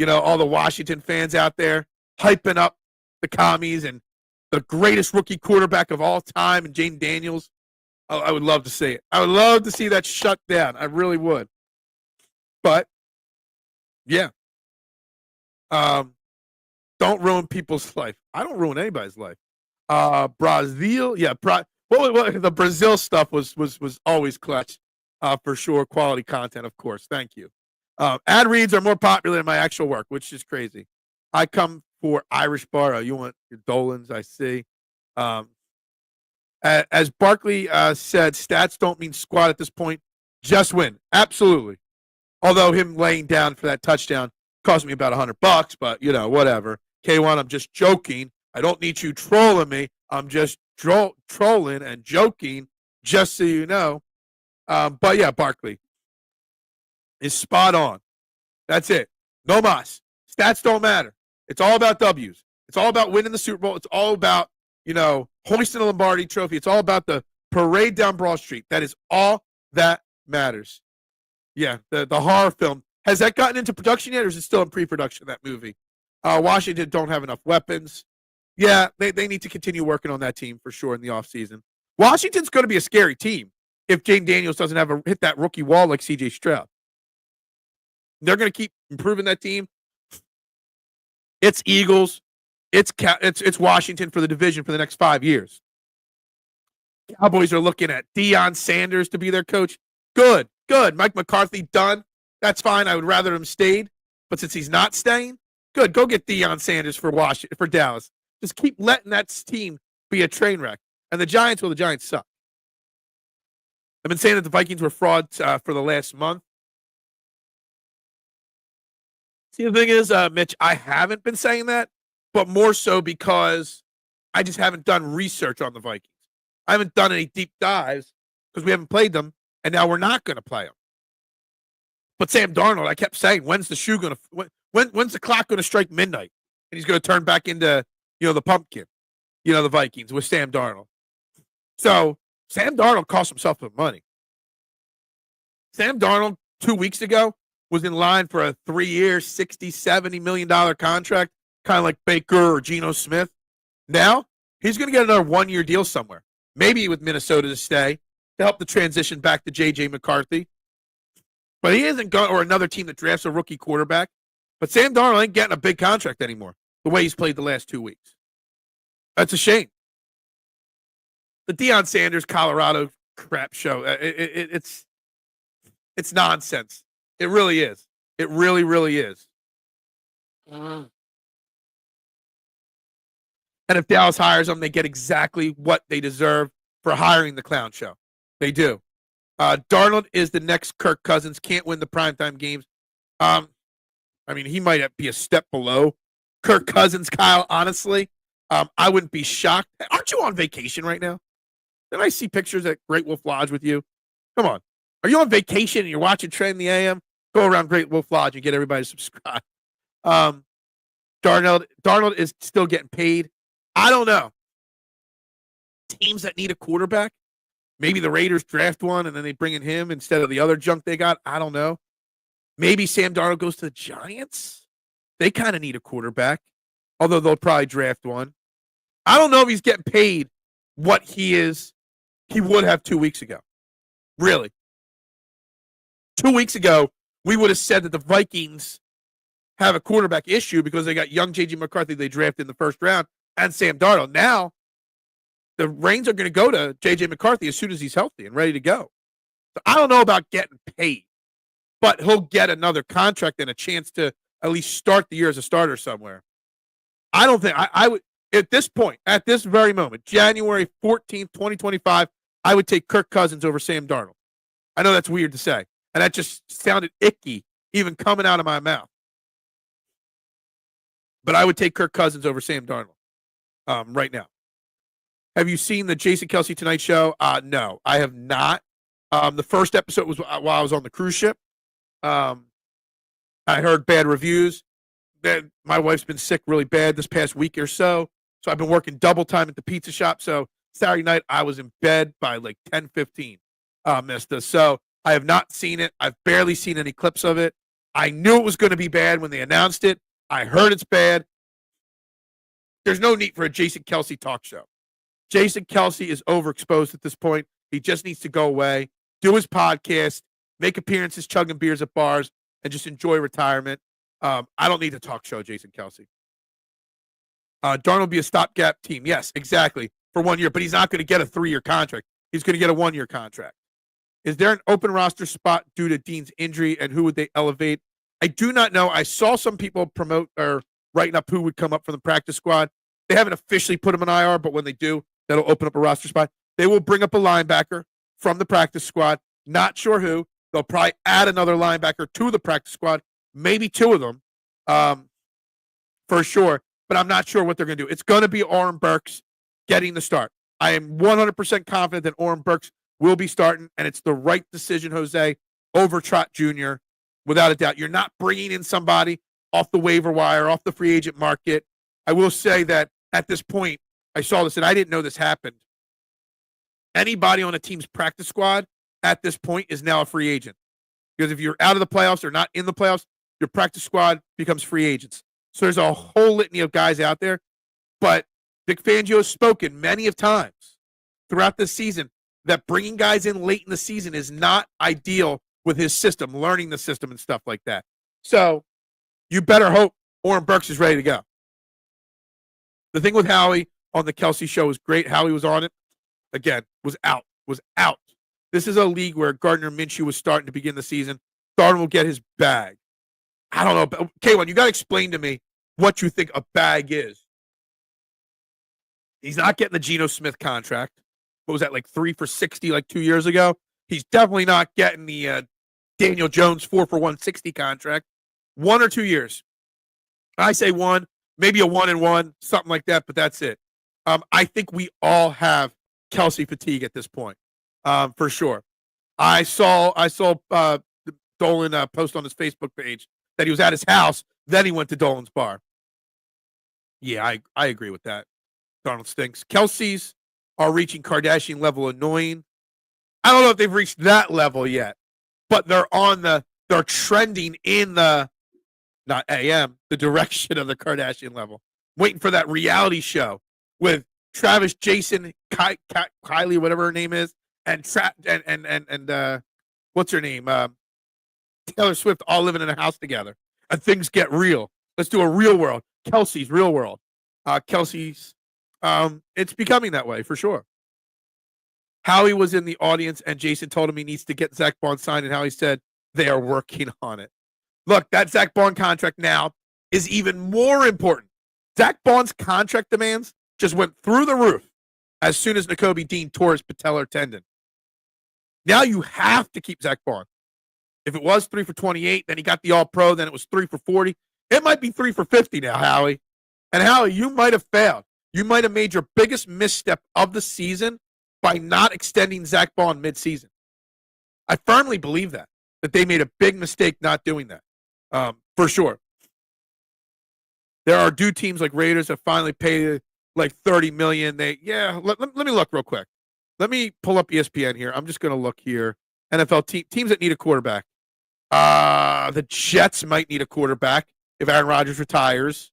All the Washington fans out there hyping up the commies and the greatest rookie quarterback of all time and Jaden Daniels. I would love to see it. I would love to see that shut down. I really would. But, yeah. Don't ruin people's life. I don't ruin anybody's life. Brazil, yeah. The Brazil stuff was always clutch, for sure. Quality content, of course. Thank you. Ad reads are more popular than my actual work, which is crazy. I come for Irish bar. You want your Dolans, I see. As Barkley said, stats don't mean squat at this point. Just win. Absolutely. Although him laying down for that touchdown cost me about $100, but, whatever. K1, I'm just joking. I don't need you trolling me. I'm just trolling and joking, just so you know. But, yeah, Barkley is spot on. That's it. No mas. Stats don't matter. It's all about W's. It's all about winning the Super Bowl. It's all about, hoisting the Lombardi trophy. It's all about the parade down Broad Street. That is all that matters. Yeah, the horror film. Has that gotten into production yet, or is it still in pre-production, that movie? Washington don't have enough weapons. Yeah, they need to continue working on that team for sure in the offseason. Washington's going to be a scary team if Jaden Daniels doesn't hit that rookie wall like C.J. Stroud. They're going to keep improving that team. It's Eagles. It's Washington for the division for the next 5 years. Cowboys are looking at Deion Sanders to be their coach. Good. Mike McCarthy done. That's fine. I would rather him stayed. But since he's not staying, good. Go get Deion Sanders for Dallas. Just keep letting that team be a train wreck. And the Giants suck. I've been saying that the Vikings were frauds for the last month. See, the thing is, Mitch, I haven't been saying that, but more so because I just haven't done research on the Vikings. I haven't done any deep dives because we haven't played them, and now we're not going to play them. But Sam Darnold, I kept saying, when's the shoe going to when's the clock going to strike midnight? And he's going to turn back into, the pumpkin, the Vikings with Sam Darnold. So Sam Darnold cost himself some money. Sam Darnold 2 weeks ago was in line for a 3-year, $60, $70 million contract, kind of like Baker or Geno Smith. Now, he's going to get another 1-year deal somewhere, maybe with Minnesota to stay, to help the transition back to J.J. McCarthy. But he isn't going, or another team that drafts a rookie quarterback. But Sam Darnold ain't getting a big contract anymore, the way he's played the last 2 weeks. That's a shame. The Deion Sanders Colorado crap show, it's nonsense. It really is. It really, really is. And if Dallas hires them, they get exactly what they deserve for hiring the clown show. They do. Darnold is the next Kirk Cousins. Can't win the primetime games. He might be a step below Kirk Cousins, Kyle, honestly. I wouldn't be shocked. Aren't you on vacation right now? Did I see pictures at Great Wolf Lodge with you? Come on. Are you on vacation and you're watching Trend in the AM? Go around Great Wolf Lodge and get everybody to subscribe. Darnold is still getting paid. I don't know. Teams that need a quarterback, maybe the Raiders draft one and then they bring in him instead of the other junk they got. I don't know. Maybe Sam Darnold goes to the Giants. They kind of need a quarterback, although they'll probably draft one. I don't know if he's getting paid what he would have 2 weeks ago. Really. 2 weeks ago, we would have said that the Vikings have a quarterback issue because they got young J.J. McCarthy they drafted in the first round and Sam Darnold. Now, the reins are going to go to J.J. McCarthy as soon as he's healthy and ready to go. So I don't know about getting paid, but he'll get another contract and a chance to at least start the year as a starter somewhere. I don't think I would at this point, at this very moment, January 14th, 2025, I would take Kirk Cousins over Sam Darnold. I know that's weird to say, and that just sounded icky even coming out of my mouth. But I would take Kirk Cousins over Sam Darnold right now. Have you seen the Jason Kelsey Tonight Show? No, I have not. The first episode was while I was on the cruise ship. I heard bad reviews. My wife's been sick really bad this past week or so. So I've been working double time at the pizza shop. So Saturday night, I was in bed by like 10:15, Mista. So I have not seen it. I've barely seen any clips of it. I knew it was going to be bad when they announced it. I heard it's bad. There's no need for a Jason Kelsey talk show. Jason Kelsey is overexposed at this point. He just needs to go away, do his podcast, make appearances, chugging beers at bars, and just enjoy retirement. I don't need a talk show, Jason Kelsey. Darnold will be a stopgap team. Yes, exactly, for 1 year, but he's not going to get a 3-year contract. He's going to get a 1-year contract. Is there an open roster spot due to Dean's injury, and who would they elevate? I do not know. I saw some people promote or writing up who would come up from the practice squad. They haven't officially put him in IR, but when they do, that'll open up a roster spot. They will bring up a linebacker from the practice squad. Not sure who. They'll probably add another linebacker to the practice squad, maybe 2 of them for sure, but I'm not sure what they're going to do. It's going to be Oren Burks getting the start. I am 100% confident that Oren Burks will be starting, and it's the right decision, Jose, over Trot Jr., without a doubt. You're not bringing in somebody off the waiver wire, off the free agent market. I will say that at this point, I saw this, and I didn't know this happened. Anybody on a team's practice squad at this point is now a free agent. Because if you're out of the playoffs or not in the playoffs, your practice squad becomes free agents. So there's a whole litany of guys out there. But Vic Fangio has spoken many of times throughout this season that bringing guys in late in the season is not ideal with his system, learning the system and stuff like that. So you better hope Oren Burks is ready to go. The thing with Howie on the Kelsey show was great. Howie was on it. Again, was out. This is a league where Gardner Minshew was starting to begin the season. Darnold will get his bag. I don't know. K1, you got to explain to me what you think a bag is. He's not getting the Geno Smith contract. What was that, like 3 for $60 like 2 years ago? He's definitely not getting the Daniel Jones 4 for $160 contract. 1 or 2 years. I say 1, maybe a 1-and-1, something like that, but that's it. I think we all have Kelsey fatigue at this point, for sure. I saw Dolan post on his Facebook page that he was at his house, then he went to Dolan's bar. Yeah, I agree with that. Darnold stinks. Kelsey's are reaching Kardashian level annoying. I don't know if they've reached that level yet, but they're trending in the direction of the Kardashian level. Waiting for that reality show with Travis, Jason, Kylie, whatever her name is, and what's her name? Taylor Swift, all living in a house together, and things get real. Let's do a real world. Kelsey's real world. Kelsey's, it's becoming that way for sure. Howie was in the audience, and Jason told him he needs to get Zach Bond signed, and Howie said they are working on it. Look, that Zach Bond contract now is even more important. Zach Bond's contract demands just went through the roof as soon as Nakobe Dean tore his patellar tendon. Now you have to keep Zach Bond. If it was 3 for 28, then he got the All-Pro, then it was 3 for 40. It might be 3 for 50 now, Howie. And Howie, you might have failed. You might have made your biggest misstep of the season by not extending Zach Bond mid-season. I firmly believe that they made a big mistake not doing that, for sure. There are teams like Raiders that finally paid like $30 million. Let me look real quick. Let me pull up ESPN here. I'm just going to look here. NFL teams that need a quarterback. The Jets might need a quarterback if Aaron Rodgers retires.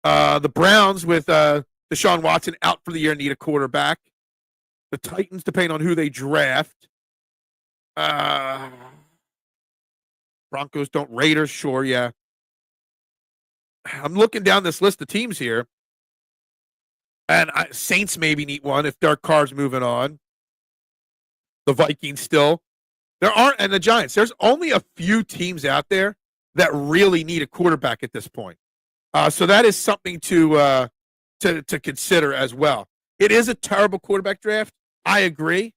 The Browns with Deshaun Watson out for the year need a quarterback. The Titans, depending on who they draft. Broncos don't. Raiders, sure, yeah. I'm looking down this list of teams here. And Saints maybe need one if Derek Carr's moving on. The Vikings still. There aren't, and the Giants, there's only a few teams out there that really need a quarterback at this point. So that is something to consider as well. It is a terrible quarterback draft. I agree.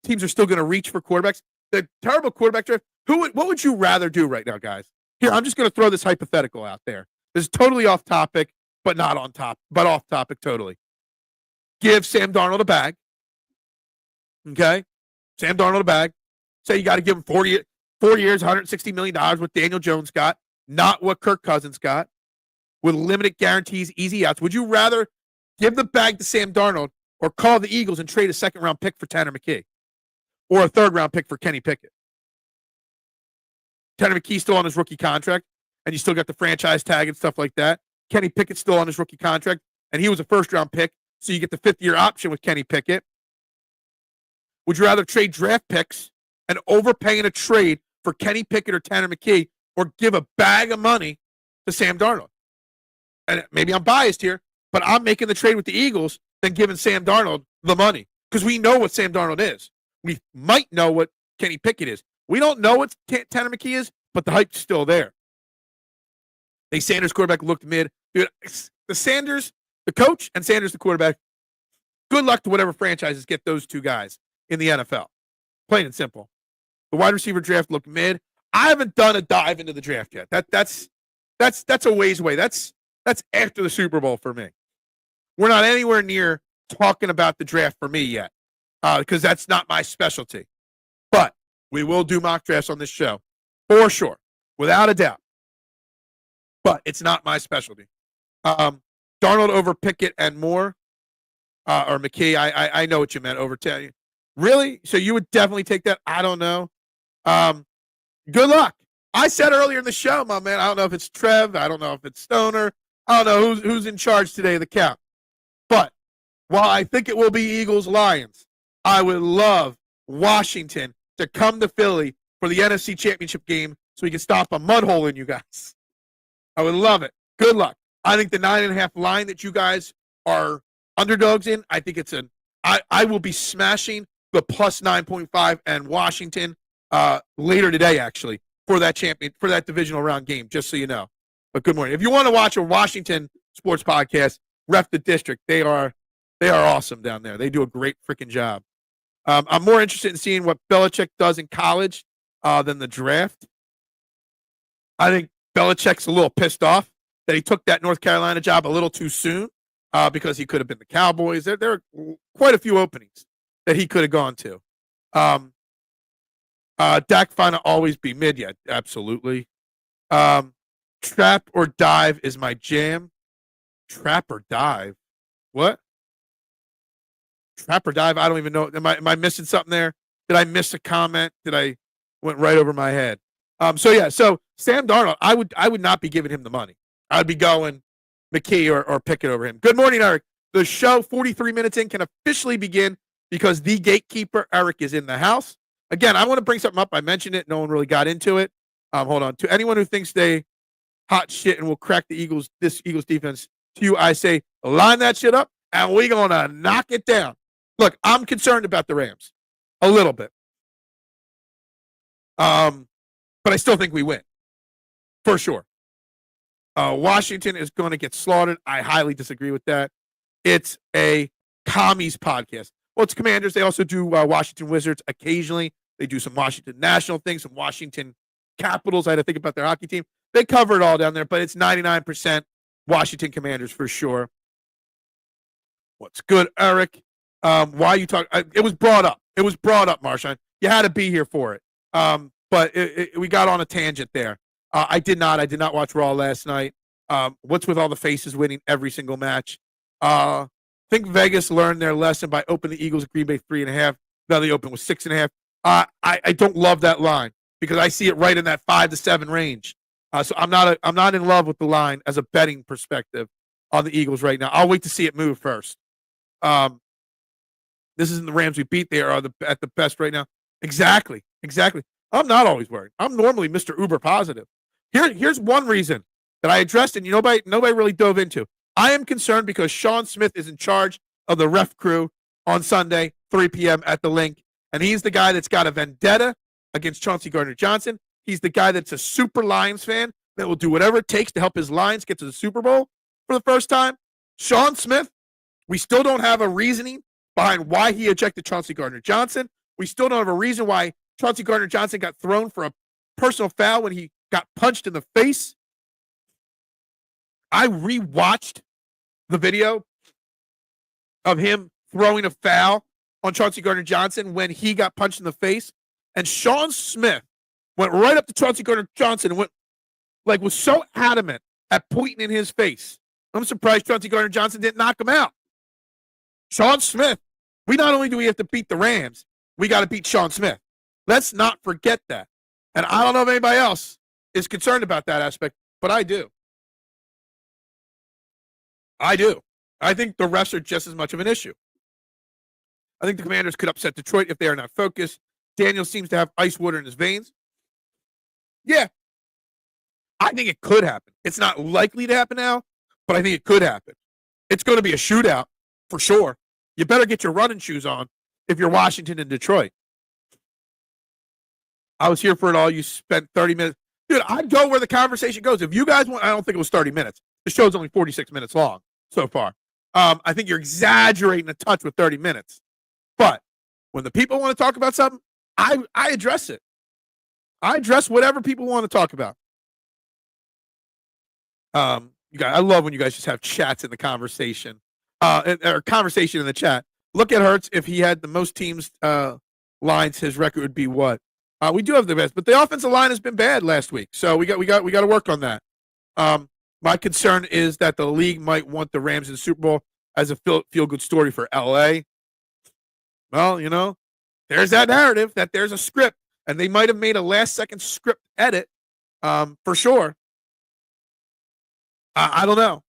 Teams are still going to reach for quarterbacks. The terrible quarterback draft. What would you rather do right now, guys? Here, I'm just going to throw this hypothetical out there. This is totally off topic, but not on top, but off topic totally. Give Sam Darnold a bag. Okay? Sam Darnold a bag. Say you got to give him 4 years, $160 million, what Daniel Jones got, not what Kirk Cousins got, with limited guarantees, easy outs. Would you rather give the bag to Sam Darnold or call the Eagles and trade a second-round pick for Tanner McKee or a third-round pick for Kenny Pickett? Tanner McKee's still on his rookie contract, and you still got the franchise tag and stuff like that. Kenny Pickett's still on his rookie contract, and he was a first-round pick, so you get the fifth-year option with Kenny Pickett. Would you rather trade draft picks and overpay in a trade for Kenny Pickett or Tanner McKee, or give a bag of money to Sam Darnold? And maybe I'm biased here, but I'm making the trade with the Eagles than giving Sam Darnold the money, because we know what Sam Darnold is. We might know what Kenny Pickett is. We don't know what Tanner McKee is, but the hype's still there. The Sanders quarterback looked mid. Dude, the Sanders, the coach, and Sanders, the quarterback, good luck to whatever franchises get those two guys in the NFL. Plain and simple. The wide receiver draft looked mid. I haven't done a dive into the draft yet. That's a ways away. That's after the Super Bowl for me. We're not anywhere near talking about the draft for me yet, because that's not my specialty. But we will do mock drafts on this show for sure, without a doubt. But it's not my specialty. Darnold over Pickett and Moore, or McKee. I know what you meant, over 10. Really? So you would definitely take that? I don't know. Good luck. I said earlier in the show, my man, I don't know if it's Trev. I don't know if it's Stoner. I don't know who's in charge today of the count. But while I think it will be Eagles-Lions, I would love Washington to come to Philly for the NFC Championship game so we can stop a mud hole in you guys. I would love it. Good luck. I think the 9.5 line that you guys are underdogs in, I think it's I will be smashing the plus 9.5 and Washington later today, actually, for that divisional round game, just so you know. But good morning. If you want to watch a Washington sports podcast, Ref the District, they are awesome down there. They do a great freaking job. I'm more interested in seeing what Belichick does in college than the draft. I think Belichick's a little pissed off that he took that North Carolina job a little too soon because he could have been the Cowboys. There are quite a few openings that he could have gone to. Dak Fina always be mid, yeah, absolutely. Trap or dive is my jam. Trap or dive? What? Trap or dive? I don't even know. Am I missing something there? Did I miss a comment? Went right over my head? So Sam Darnold, I would not be giving him the money. I'd be going McKee or Pickett over him. Good morning, Eric. The show 43 minutes in can officially begin because the gatekeeper, Eric, is in the house. Again, I want to bring something up. I mentioned it. No one really got into it. Hold on. To anyone who thinks they hot shit and will crack this Eagles defense, to you, I say, line that shit up, and we're going to knock it down. Look, I'm concerned about the Rams a little bit. But I still think we win. For sure. Washington is going to get slaughtered. I highly disagree with that. It's a commies podcast. Well, it's Commanders. They also do Washington Wizards occasionally. They do some Washington National things, some Washington Capitals. I had to think about their hockey team. They cover it all down there, but it's 99% Washington Commanders for sure. What's good, Eric? Why you talk? It was brought up. It was brought up, Marshawn. You had to be here for it. But we got on a tangent there. I did not watch Raw last night. What's with all the faces winning every single match? I think Vegas learned their lesson by opening the Eagles at Green Bay 3.5. Now they open with 6.5. I don't love that line because I see it right in that 5 to 7 range. So I'm not in love with the line as a betting perspective on the Eagles right now. I'll wait to see it move first. This isn't the Rams we beat. They are at the best right now. Exactly. I'm not always worried. I'm normally Mr. Uber positive. Here's one reason that I addressed and nobody really dove into. I am concerned because Sean Smith is in charge of the ref crew on Sunday, 3 p.m. at the Link, and he's the guy that's got a vendetta against Chauncey Gardner-Johnson. He's the guy that's a super Lions fan that will do whatever it takes to help his Lions get to the Super Bowl for the first time. Sean Smith, we still don't have a reasoning behind why he ejected Chauncey Gardner-Johnson. We still don't have a reason why Chauncey Gardner-Johnson got thrown for a personal foul when he got punched in the face. I rewatched the video of him throwing a foul on Chauncey Gardner-Johnson when he got punched in the face. And Sean Smith went right up to Chauncey Gardner-Johnson and was so adamant at pointing in his face. I'm surprised Chauncey Gardner-Johnson didn't knock him out. Sean Smith, we not only do we have to beat the Rams, we got to beat Sean Smith. Let's not forget that. And I don't know if anybody else is concerned about that aspect, but I do. I think the refs are just as much of an issue. I think the Commanders could upset Detroit if they are not focused. Daniel seems to have ice water in his veins. Yeah. I think it could happen. It's not likely to happen now, but I think it could happen. It's going to be a shootout for sure. You better get your running shoes on if you're Washington and Detroit. I was here for it all. You spent 30 minutes. Dude, I'd go where the conversation goes. If you guys want, I don't think it was 30 minutes. The show's only 46 minutes long so far. I think you're exaggerating a touch with 30 minutes. But when the people want to talk about something, I address it. I address whatever people want to talk about. You guys, I love when you guys just have chats in the conversation, or conversation in the chat. Look at Hurts. If he had the most teams lines, his record would be what? We do have the best, but the offensive line has been bad last week, so we got to work on that. My concern is that the league might want the Rams in the Super Bowl as a feel-good story for LA. Well, there's that narrative that there's a script, and they might have made a last-second script edit, for sure. I don't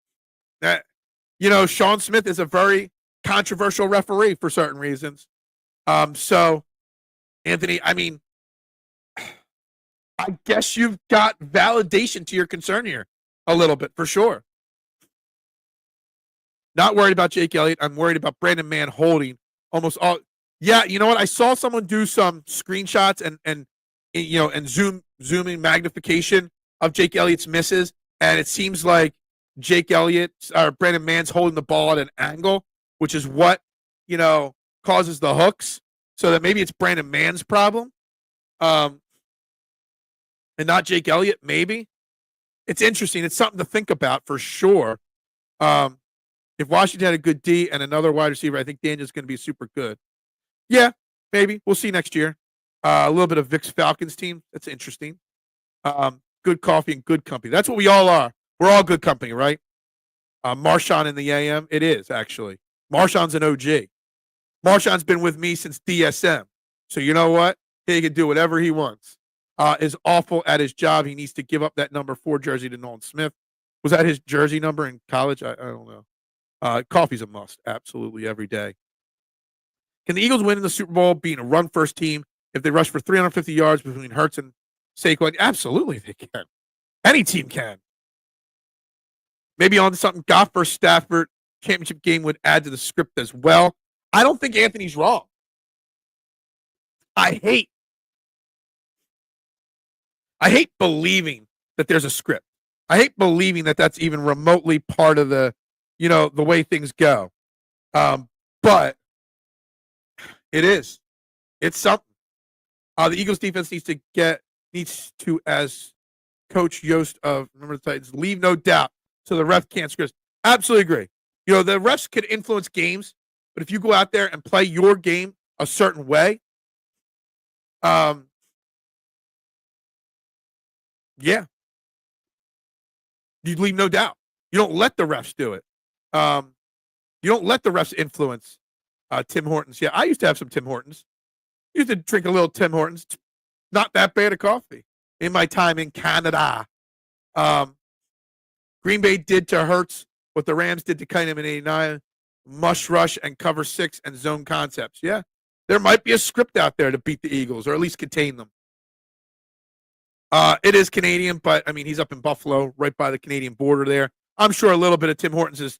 know. Sean Smith is a very controversial referee for certain reasons. So, Anthony, I guess you've got validation to your concern here a little bit, for sure. Not worried about Jake Elliott. I'm worried about Brandon Mann holding almost all. Yeah, you know what? I saw someone do some screenshots and zooming magnification of Jake Elliott's misses, and it seems like Jake Elliott or Brandon Mann's holding the ball at an angle, which is what causes the hooks. So that maybe it's Brandon Mann's problem, and not Jake Elliott. Maybe it's interesting. It's something to think about for sure. If Washington had a good D and another wide receiver, I think Daniel's going to be super good. Yeah, maybe. We'll see next year. A little bit of Vic's Falcons team. That's interesting. Good coffee and good company. That's what we all are. We're all good company, right? Marshawn in the AM. It is, actually. Marshawn's an OG. Marshawn's been with me since DSM. So you know what? He can do whatever he wants. Is awful at his job. He needs to give up that number 4 jersey to Nolan Smith. Was that his jersey number in college? I don't know. Coffee's a must. Absolutely every day. Can the Eagles win in the Super Bowl being a run-first team if they rush for 350 yards between Hurts and Saquon? Absolutely they can. Any team can. Maybe on something Goff versus Stafford championship game would add to the script as well. I don't think Anthony's wrong. I hate believing that there's a script. I hate believing that that's even remotely part of the way things go. But it is. It's something. The Eagles defense needs to, as Coach Yost of remember the Titans, leave no doubt so the ref can't script. Absolutely agree. The refs could influence games, but if you go out there and play your game a certain way, yeah, you leave no doubt. You don't let the refs do it. You don't let the refs influence Tim Hortons. Yeah, I used to have some Tim Hortons. Used to drink a little Tim Hortons. Not that bad of coffee in my time in Canada. Green Bay did to Hurts what the Rams did to Keenum in '89. Mush rush and cover 6 and zone concepts. Yeah, there might be a script out there to beat the Eagles or at least contain them. It is Canadian, but he's up in Buffalo, right by the Canadian border there. I'm sure a little bit of Tim Hortons is,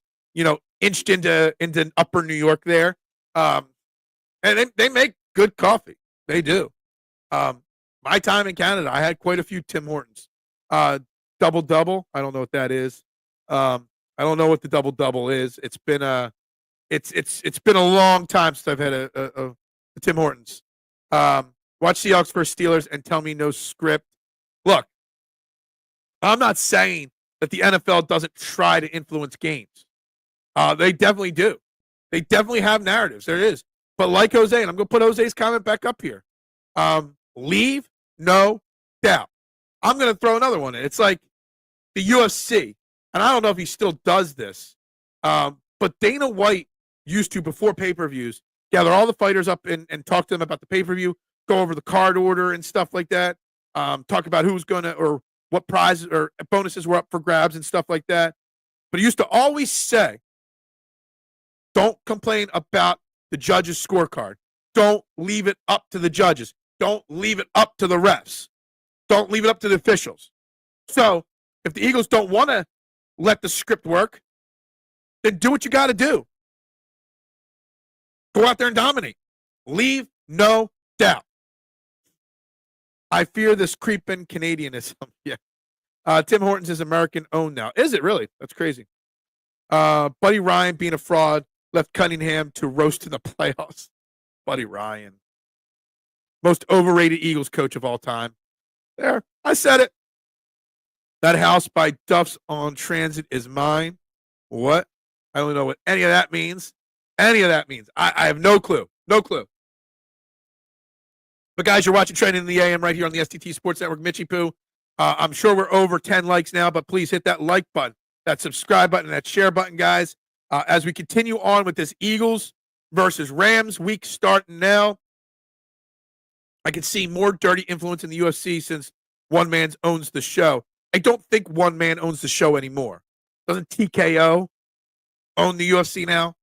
inched into upper New York there. And they make good coffee. They do. my time in Canada, I had quite a few Tim Hortons. Double-double, I don't know what that is. I don't know what the double-double is. It's been it's been a long time since I've had a Tim Hortons. Watch Seahawks versus Steelers and tell me no script. Look, I'm not saying that the NFL doesn't try to influence games. They definitely do. They definitely have narratives. There it is. But like Jose, and I'm going to put Jose's comment back up here. Leave no doubt. I'm going to throw another one in. It's like the UFC, and I don't know if he still does this, but Dana White used to, before pay-per-views, gather all the fighters up and talk to them about the pay-per-view, go over the card order and stuff like that, talk about who's going to, or what prizes or bonuses were up for grabs and stuff like that. But he used to always say, don't complain about the judges' scorecard. Don't leave it up to the judges. Don't leave it up to the refs. Don't leave it up to the officials. So if the Eagles don't want to let the script work, then do what you got to do. Go out there and dominate. Leave no doubt. I fear this creeping Canadianism. Yeah. Tim Hortons is American-owned now. Is it really? That's crazy. Buddy Ryan being a fraud left Cunningham to roast in the playoffs. Buddy Ryan. Most overrated Eagles coach of all time. There. I said it. That house by Duff's on Transit is mine. What? I don't know what any of that means. I have no clue. No clue. But guys, you're watching Trending in the AM right here on the STT Sports Network. Mitchie Poo. I'm sure we're over 10 likes now, but please hit that like button, that subscribe button, and that share button, guys. As we continue on with this Eagles versus Rams week starting now, I can see more dirty influence in the UFC since one man owns the show. I don't think one man owns the show anymore. Doesn't TKO own the UFC now?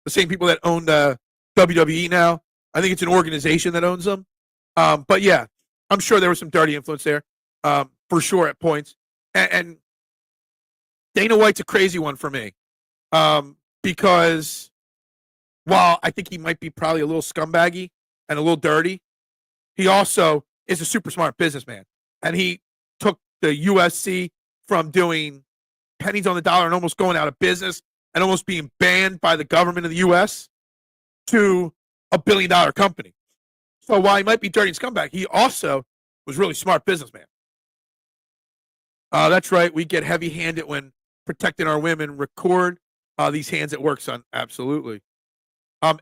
The same people that own the WWE now? I think it's an organization that owns them. But yeah, I'm sure there was some dirty influence there, for sure at points. And Dana White's a crazy one for me, because while I think he might be probably a little scumbaggy and a little dirty, he also is a super smart businessman. And he took the USC from doing pennies on the dollar and almost going out of business and almost being banned by the government of the U.S. to a $1 billion company. So while he might be dirty and scumbag, he also was really smart businessman. That's right. We get heavy-handed when protecting our women. Record these hands at work, son. Absolutely.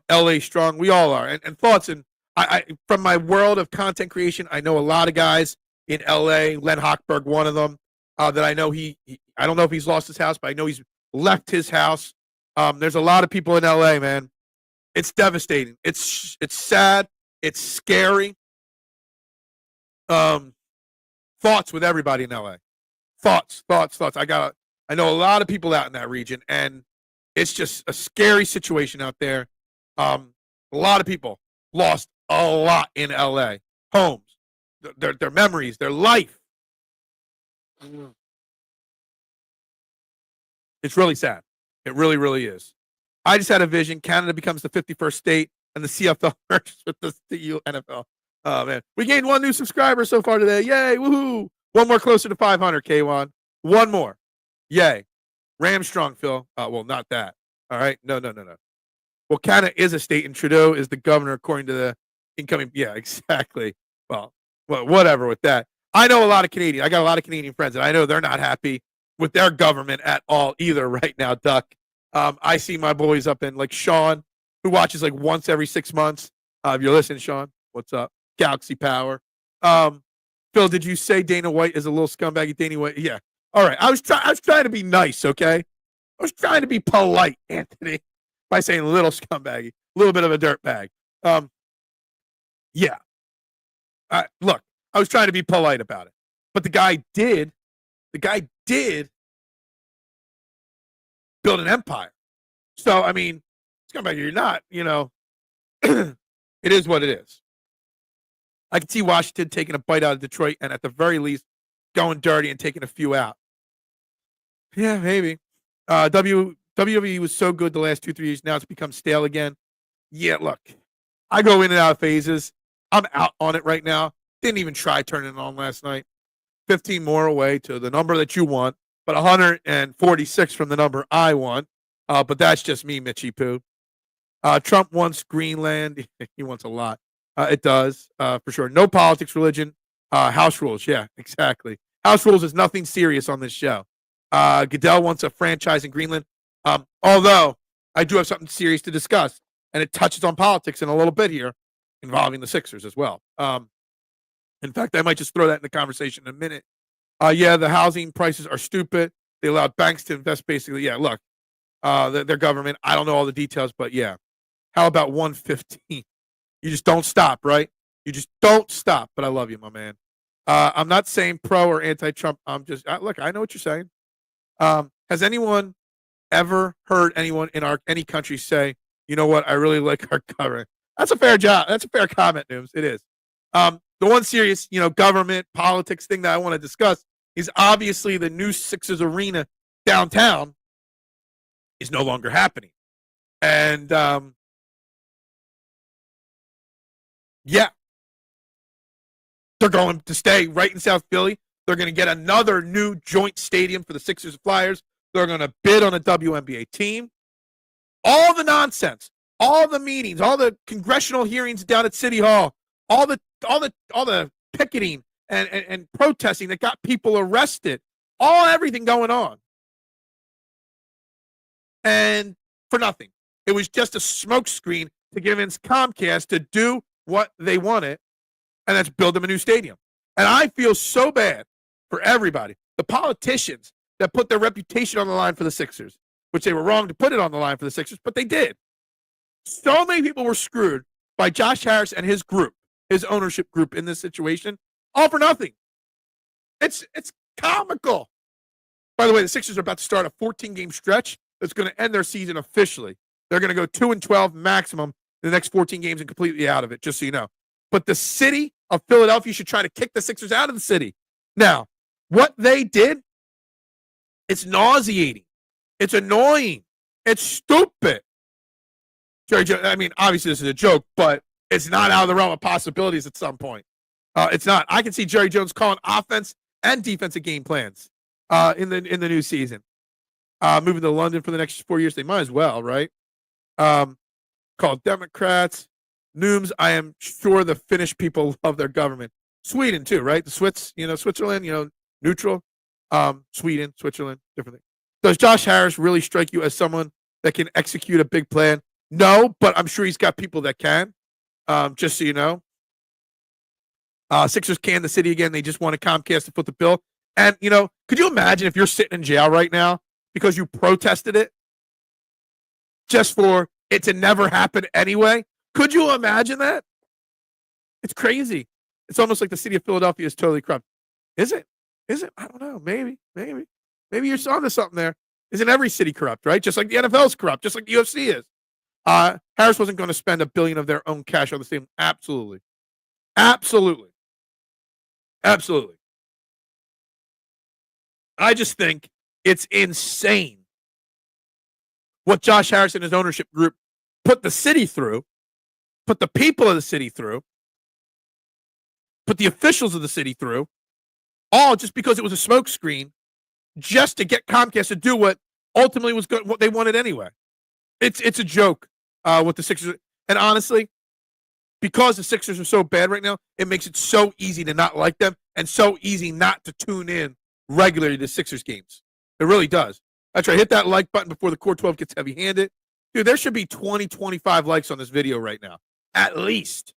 L.A. strong. We all are. And thoughts. And I from my world of content creation, I know a lot of guys in L.A. Len Hochberg, one of them, that I know I don't know if he's lost his house, but I know he's left his house. There's a lot of people in L.A., man. It's devastating. It's sad. It's scary. Thoughts with everybody in LA. Thoughts. I know a lot of people out in that region, and it's just a scary situation out there. A lot of people lost a lot in LA. Homes, their memories, their life. It's really sad. It really, really is. I just had a vision. Canada becomes the 51st state, and the CFL merges with the NFL. Oh, man. We gained one new subscriber so far today. Yay. Woohoo. One more closer to 500, K1. One more. Yay. Ramstrong, Phil. Well, not that. All right. No. Well, Canada is a state, and Trudeau is the governor, according to the incoming. Yeah, exactly. Well, whatever with that. I know a lot of Canadian. I got a lot of Canadian friends, and I know they're not happy with their government at all either right now, Duck. I see my boys up in, like, Sean, who watches like once every 6 months. If you're listening, Sean, what's up? Galaxy Power. Phil, did you say Dana White is a little scumbaggy? Dana White, yeah. All right. I was trying to be nice, okay? I was trying to be polite, Anthony, by saying a little scumbaggy, a little bit of a dirtbag. Yeah. Look, I was trying to be polite about it, but the guy did build an empire. So I mean, scumbag, you're not, it is what it is. I can see Washington taking a bite out of Detroit and at the very least going dirty and taking a few out. Yeah, maybe. WWE was so good the last 2-3 years. Now it's become stale again. Yeah, look, I go in and out of phases. I'm out on it right now. Didn't even try turning it on last night. 15 more away to the number that you want, but 146 from the number I want. But that's just me, Mitchy Poo. Trump wants Greenland. He wants a lot. It does, for sure. No politics, religion, house rules. Yeah, exactly. House rules is nothing serious on this show. Goodell wants a franchise in Greenland. Although I do have something serious to discuss, and it touches on politics in a little bit here, involving the Sixers as well. In fact, I might just throw that in the conversation in a minute. Yeah, the housing prices are stupid. They allowed banks to invest basically. Yeah, look, their government, I don't know all the details, but yeah. How about 115? You just don't stop, right? You just don't stop. But I love you, my man. I'm not saying pro or anti-Trump. I'm just, look, I know what you're saying. Has anyone ever heard anyone in any country say, you know what, I really like our government? That's a fair job. That's a fair comment, Nooms. It is. The one serious, government politics thing that I want to discuss is obviously the new Sixers arena downtown is no longer happening. And, yeah, they're going to stay right in South Philly. They're going to get another new joint stadium for the Sixers and Flyers. They're going to bid on a WNBA team. All the nonsense, all the meetings, all the congressional hearings down at City Hall, all the picketing and protesting that got people arrested, everything going on. And for nothing. It was just a smokescreen to convince Comcast to do what they wanted, and that's build them a new stadium. And I feel so bad for everybody. The politicians that put their reputation on the line for the Sixers, which they were wrong to put it on the line for the Sixers, but they did. So many people were screwed by Josh Harris and his group, his ownership group in this situation, all for nothing. It's comical. By the way, the Sixers are about to start a 14-game stretch that's going to end their season officially. They're going to go 2-12 maximum in the next 14 games and completely out of it, just so you know. But the city of Philadelphia should try to kick the Sixers out of the city. Now, what they did, it's nauseating. It's annoying. It's stupid. Jerry Jones, I mean, obviously this is a joke, but it's not out of the realm of possibilities at some point. It's not. I can see Jerry Jones calling offense and defensive game plans in the new season. Moving to London for the next 4 years, they might as well, right? Called Democrats. Nooms, I am sure the Finnish people love their government. Sweden too, right? The Switzerland, neutral. Sweden, Switzerland, different thing. Does Josh Harris really strike you as someone that can execute a big plan? No, but I'm sure he's got people that can. Just so you know. Sixers can the city again. They just wanted Comcast to foot the bill. And, could you imagine if you're sitting in jail right now because you protested it just for it to never happen anyway? Could you imagine that? It's crazy. It's almost like the city of Philadelphia is totally corrupt. Is it? I don't know. Maybe. Maybe you're onto something there. Isn't every city corrupt, right? Just like the NFL is corrupt, just like the UFC is. Harris wasn't going to spend $1 billion of their own cash on the stadium. Absolutely. I just think it's insane what Josh Harris and his ownership group put the city through, put the people of the city through, put the officials of the city through, all just because it was a smokescreen, just to get Comcast to do what ultimately was good, what they wanted anyway. It's a joke with the Sixers. And honestly, because the Sixers are so bad right now, it makes it so easy to not like them and so easy not to tune in regularly to Sixers games. It really does. That's right. Hit that like button before the Core 12 gets heavy-handed. Dude, there should be 20, 25 likes on this video right now. At least.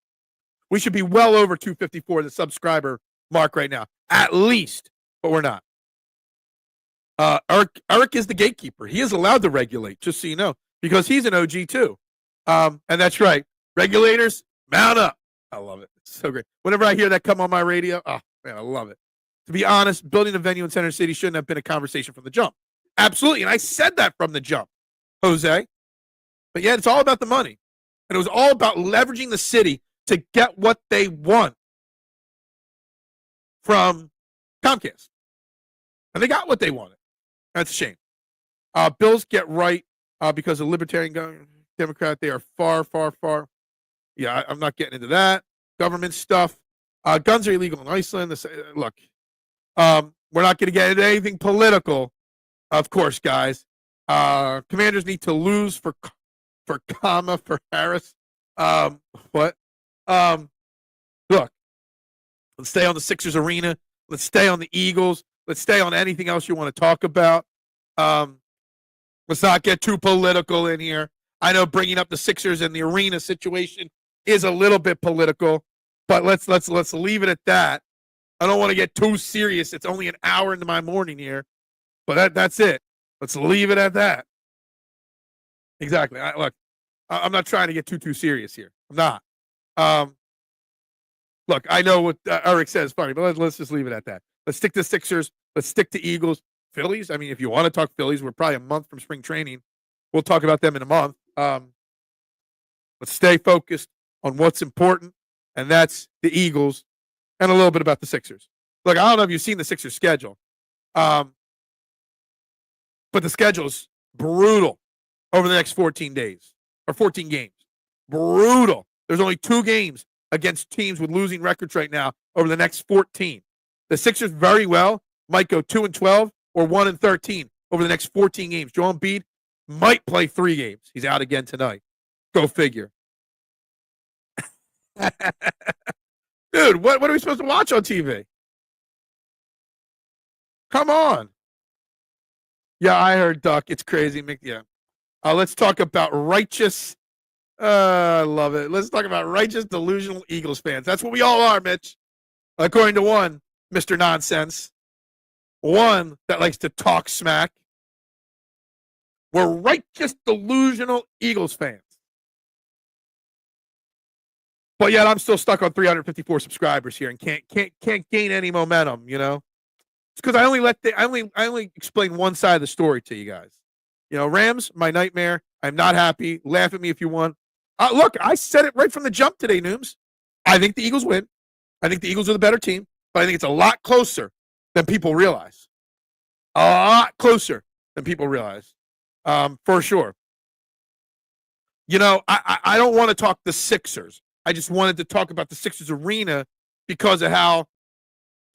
We should be well over 254, the subscriber mark right now. At least. But we're not. Eric is the gatekeeper. He is allowed to regulate, just so you know, because he's an OG too. And that's right. Regulators, mount up. I love it. It's so great. Whenever I hear that come on my radio, oh, man, I love it. To be honest, building a venue in Center City shouldn't have been a conversation from the jump. Absolutely. And I said that from the jump, Jose. But yeah, it's all about the money. And it was all about leveraging the city to get what they want from Comcast. And they got what they wanted. That's a shame. Bills get right because of libertarian Democrat. They are far, far, far. Yeah, I'm not getting into that. Government stuff. Guns are illegal in Iceland. Look, we're not going to get into anything political, of course, guys. Commanders need to lose for Harris. What? Look, let's stay on the Sixers arena. Let's stay on the Eagles. Let's stay on anything else you want to talk about. Let's not get too political in here. I know bringing up the Sixers and the arena situation is a little bit political, but let's leave it at that. I don't want to get too serious. It's only an hour into my morning here, but that's it. Let's leave it at that. Exactly. Look, I'm not trying to get too serious here. I'm not. Look, I know what Eric says funny, but let's just leave it at that. Let's stick to Sixers. Let's stick to Eagles. Phillies, I mean, if you want to talk Phillies, we're probably a month from spring training. We'll talk about them in a month. Let's stay focused on what's important, and that's the Eagles and a little bit about the Sixers. Look, I don't know if you've seen the Sixers schedule, but the schedule's brutal over the next 14 days or 14 games. Brutal. There's only 2 games against teams with losing records right now over the next 14. The Sixers very well might go 2-12 or 1-13 over the next 14 games. Joel Embiid might play 3 games. He's out again tonight. Go figure. Dude, what are we supposed to watch on TV? Come on. Yeah, I heard Duck. It's crazy. Yeah. Let's talk about righteous. I love it. Let's talk about righteous, delusional Eagles fans. That's what we all are, Mitch. According to one, Mr. Nonsense. One that likes to talk smack. We're righteous, delusional Eagles fans. But yet I'm still stuck on 354 subscribers here and can't gain any momentum, you know? It's because I only explain one side of the story to you guys. You know, Rams, my nightmare. I'm not happy. Laugh at me if you want. Look, I said it right from the jump today, Nooms. I think the Eagles win. I think the Eagles are the better team, but I think it's a lot closer than people realize. A lot closer than people realize, for sure. You know, I don't want to talk the Sixers. I just wanted to talk about the Sixers arena because of how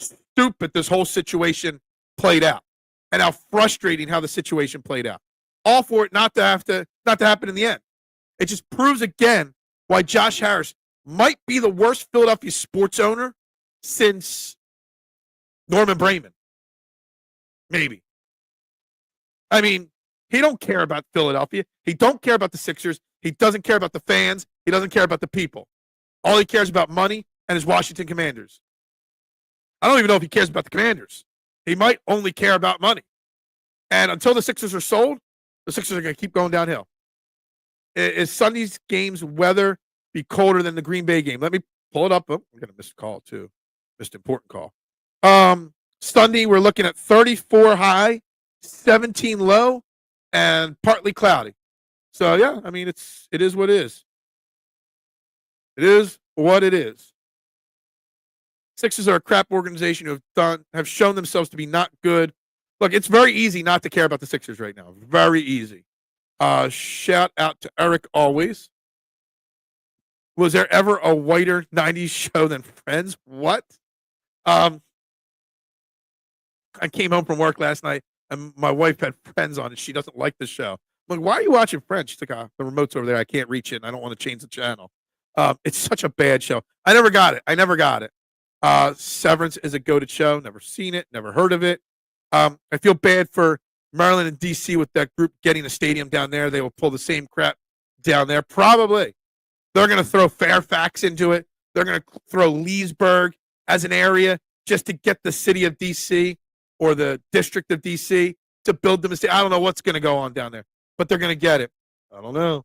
stupid this whole situation played out and how frustrating how the situation played out. All for it not to happen in the end. It just proves again why Josh Harris might be the worst Philadelphia sports owner since Norman Brayman. Maybe. I mean, he don't care about Philadelphia. He don't care about the Sixers. He doesn't care about the fans. He doesn't care about the people. All he cares about money and his Washington Commanders. I don't even know if he cares about the Commanders. He might only care about money. And until the Sixers are sold, the Sixers are going to keep going downhill. Is Sunday's game's weather be colder than the Green Bay game? Let me pull it up. Oh, I'm going to miss a call, too. Missed an important call. Sunday, we're looking at 34 high, 17 low, and partly cloudy. So, yeah, I mean, it is what it is. It is what it is. Sixers are a crap organization who have shown themselves to be not good. Look, it's very easy not to care about the Sixers right now. Very easy. Shout out to Eric always. Was there ever a whiter 90s show than Friends? What? I came home from work last night and my wife had Friends on and she doesn't like the show. I'm like, why are you watching Friends? She's like, the remote's over there. I can't reach it and I don't want to change the channel. It's such a bad show. I never got it. Severance is a goated show. Never seen it. Never heard of it. I feel bad for Maryland and D.C. with that group getting a stadium down there. They will pull the same crap down there. Probably. They're going to throw Fairfax into it. They're going to throw Leesburg as an area just to get the city of D.C. or the district of D.C. to build them a stadium. I don't know what's going to go on down there, but they're going to get it. I don't know.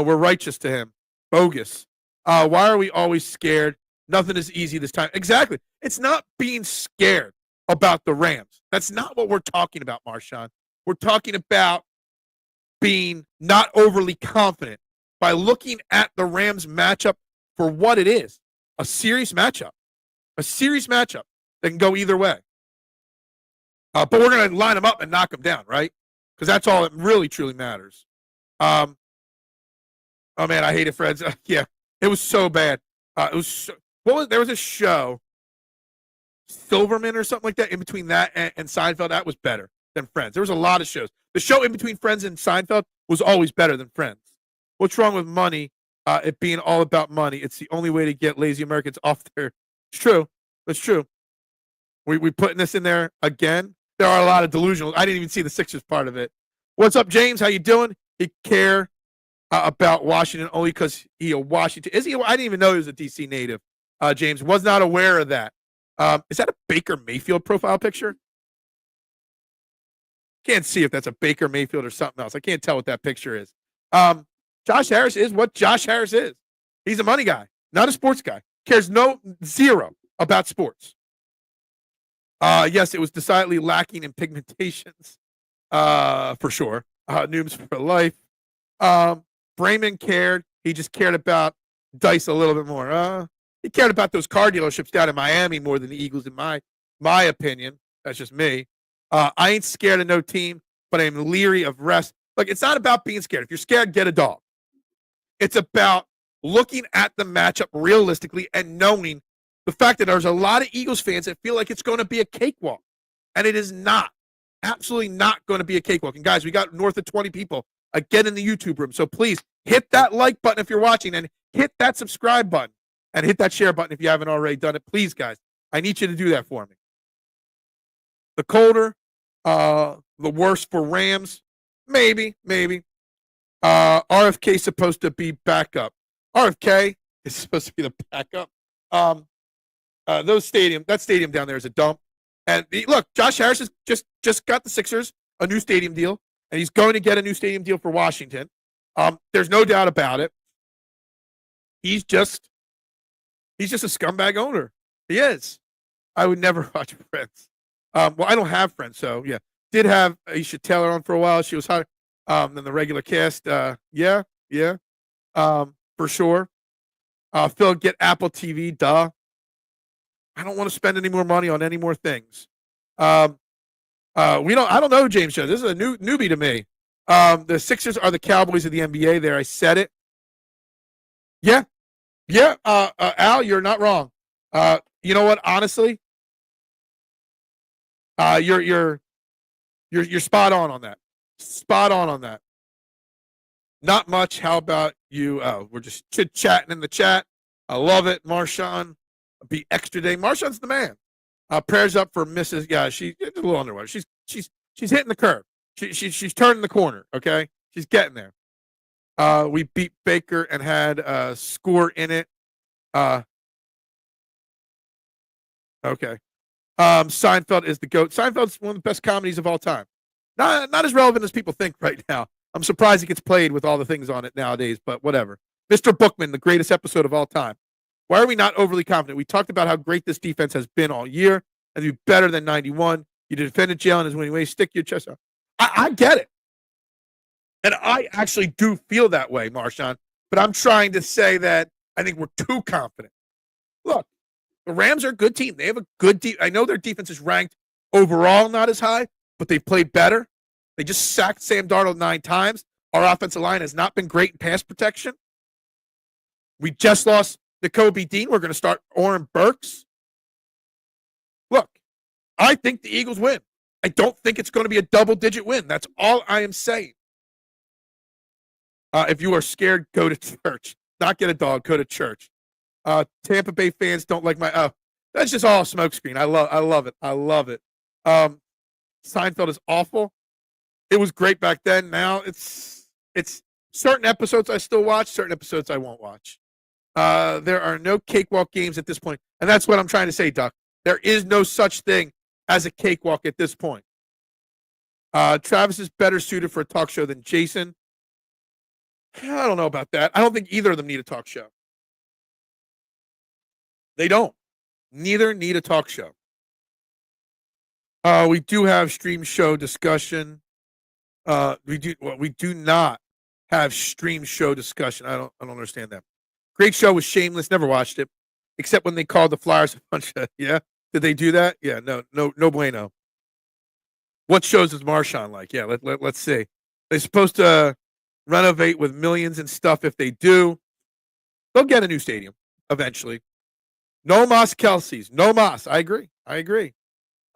We're righteous to him. Bogus. Why are we always scared? Nothing is easy this time. Exactly. It's not being scared about the Rams. That's not what we're talking about, Marshawn. We're talking about being not overly confident by looking at the Rams matchup for what it is, a serious matchup. A serious matchup that can go either way. But we're going to line them up and knock them down, right? Because that's all that really, truly matters. Oh, man, I hated Friends. Yeah, it was so bad. There was a show, Silverman or something like that, in between that and Seinfeld. That was better than Friends. There was a lot of shows. The show in between Friends and Seinfeld was always better than Friends. What's wrong with money? It being all about money. It's the only way to get lazy Americans off their. It's true. That's true. We putting this in there again. There are a lot of delusional. I didn't even see the Sixers part of it. What's up, James? How you doing? He care about Washington only because he a Washington. Is he? I didn't even know he was a DC native. James was not aware of that. Is that a Baker Mayfield profile picture? Can't see if that's a Baker Mayfield or something else. I can't tell what that picture is. Josh Harris is what Josh Harris is. He's a money guy, not a sports guy. Cares zero about sports. Yes, it was decidedly lacking in pigmentations, for sure. Nooms for life. Brayman cared. He just cared about Dice a little bit more. He cared about those car dealerships down in Miami more than the Eagles, in my opinion. That's just me. I ain't scared of no team, but I'm leery of rest. Look, it's not about being scared. If you're scared, get a dog. It's about looking at the matchup realistically and knowing the fact that there's a lot of Eagles fans that feel like it's going to be a cakewalk. And it is not. Absolutely not going to be a cakewalk. And guys, we got north of 20 people again in the YouTube room. So please hit that like button if you're watching and hit that subscribe button and hit that share button if you haven't already done it. Please, guys, I need you to do that for me. The colder, the worse for Rams. Maybe. RFK is supposed to be backup. RFK is supposed to be the backup. That stadium down there is a dump. And look, Josh Harris has just got the Sixers a new stadium deal, and he's going to get a new stadium deal for Washington. There's no doubt about it. He's just a scumbag owner. He is. I would never watch Friends. Well, I don't have Friends, so yeah. Did have Aisha Taylor on for a while. She was hot. Then the regular cast. Yeah. For sure. Phil, get Apple TV. Duh. I don't want to spend any more money on any more things. I don't know, James. This is a newbie to me. The Sixers are the Cowboys of the NBA. There, I said it. Yeah. Al, you're not wrong. You know what? Honestly, you're spot on that. Spot on that. Not much. How about you? We're just chit-chatting in the chat. I love it. Marshawn, be extra day. Marshawn's the man. Prayers up for Mrs. Yeah, she's a little underwater. She's hitting the curve. She's turning the corner. Okay, she's getting there. We beat Baker and had a score in it. Okay. Seinfeld is the GOAT. Seinfeld's one of the best comedies of all time. Not as relevant as people think right now. I'm surprised it gets played with all the things on it nowadays, but whatever. Mr. Bookman, the greatest episode of all time. Why are we not overly confident? We talked about how great this defense has been all year and be better than 91. You defended Jalen his winning way. Stick your chest out. I get it. And I actually do feel that way, Marshawn. But I'm trying to say that I think we're too confident. Look, the Rams are a good team. They have a good team. I know their defense is ranked overall not as high, but they played better. They just sacked Sam Darnold 9 times. Our offensive line has not been great in pass protection. We just lost Nakobe Dean. We're going to start Oren Burks. Look, I think the Eagles win. I don't think it's going to be a double-digit win. That's all I am saying. If you are scared, go to church. Not get a dog, go to church. Tampa Bay fans don't like my that's just all smokescreen. I love it. Seinfeld is awful. It was great back then. Now it's certain episodes I still watch, certain episodes I won't watch. There are no cakewalk games at this point. And that's what I'm trying to say, Duck. There is no such thing as a cakewalk at this point. Travis is better suited for a talk show than Jason. I don't know about that. I don't think either of them need a talk show. They don't. Neither need a talk show. We do have stream show discussion. We do not have stream show discussion. I don't understand that. Great show was Shameless. Never watched it, except when they called the Flyers a bunch of yeah. Did they do that? Yeah. No bueno. What shows is Marshawn like? Yeah. Let's see. They're supposed to renovate with millions and stuff. If they do, they'll get a new stadium eventually. No Moss Kelsey's. No Moss. I agree.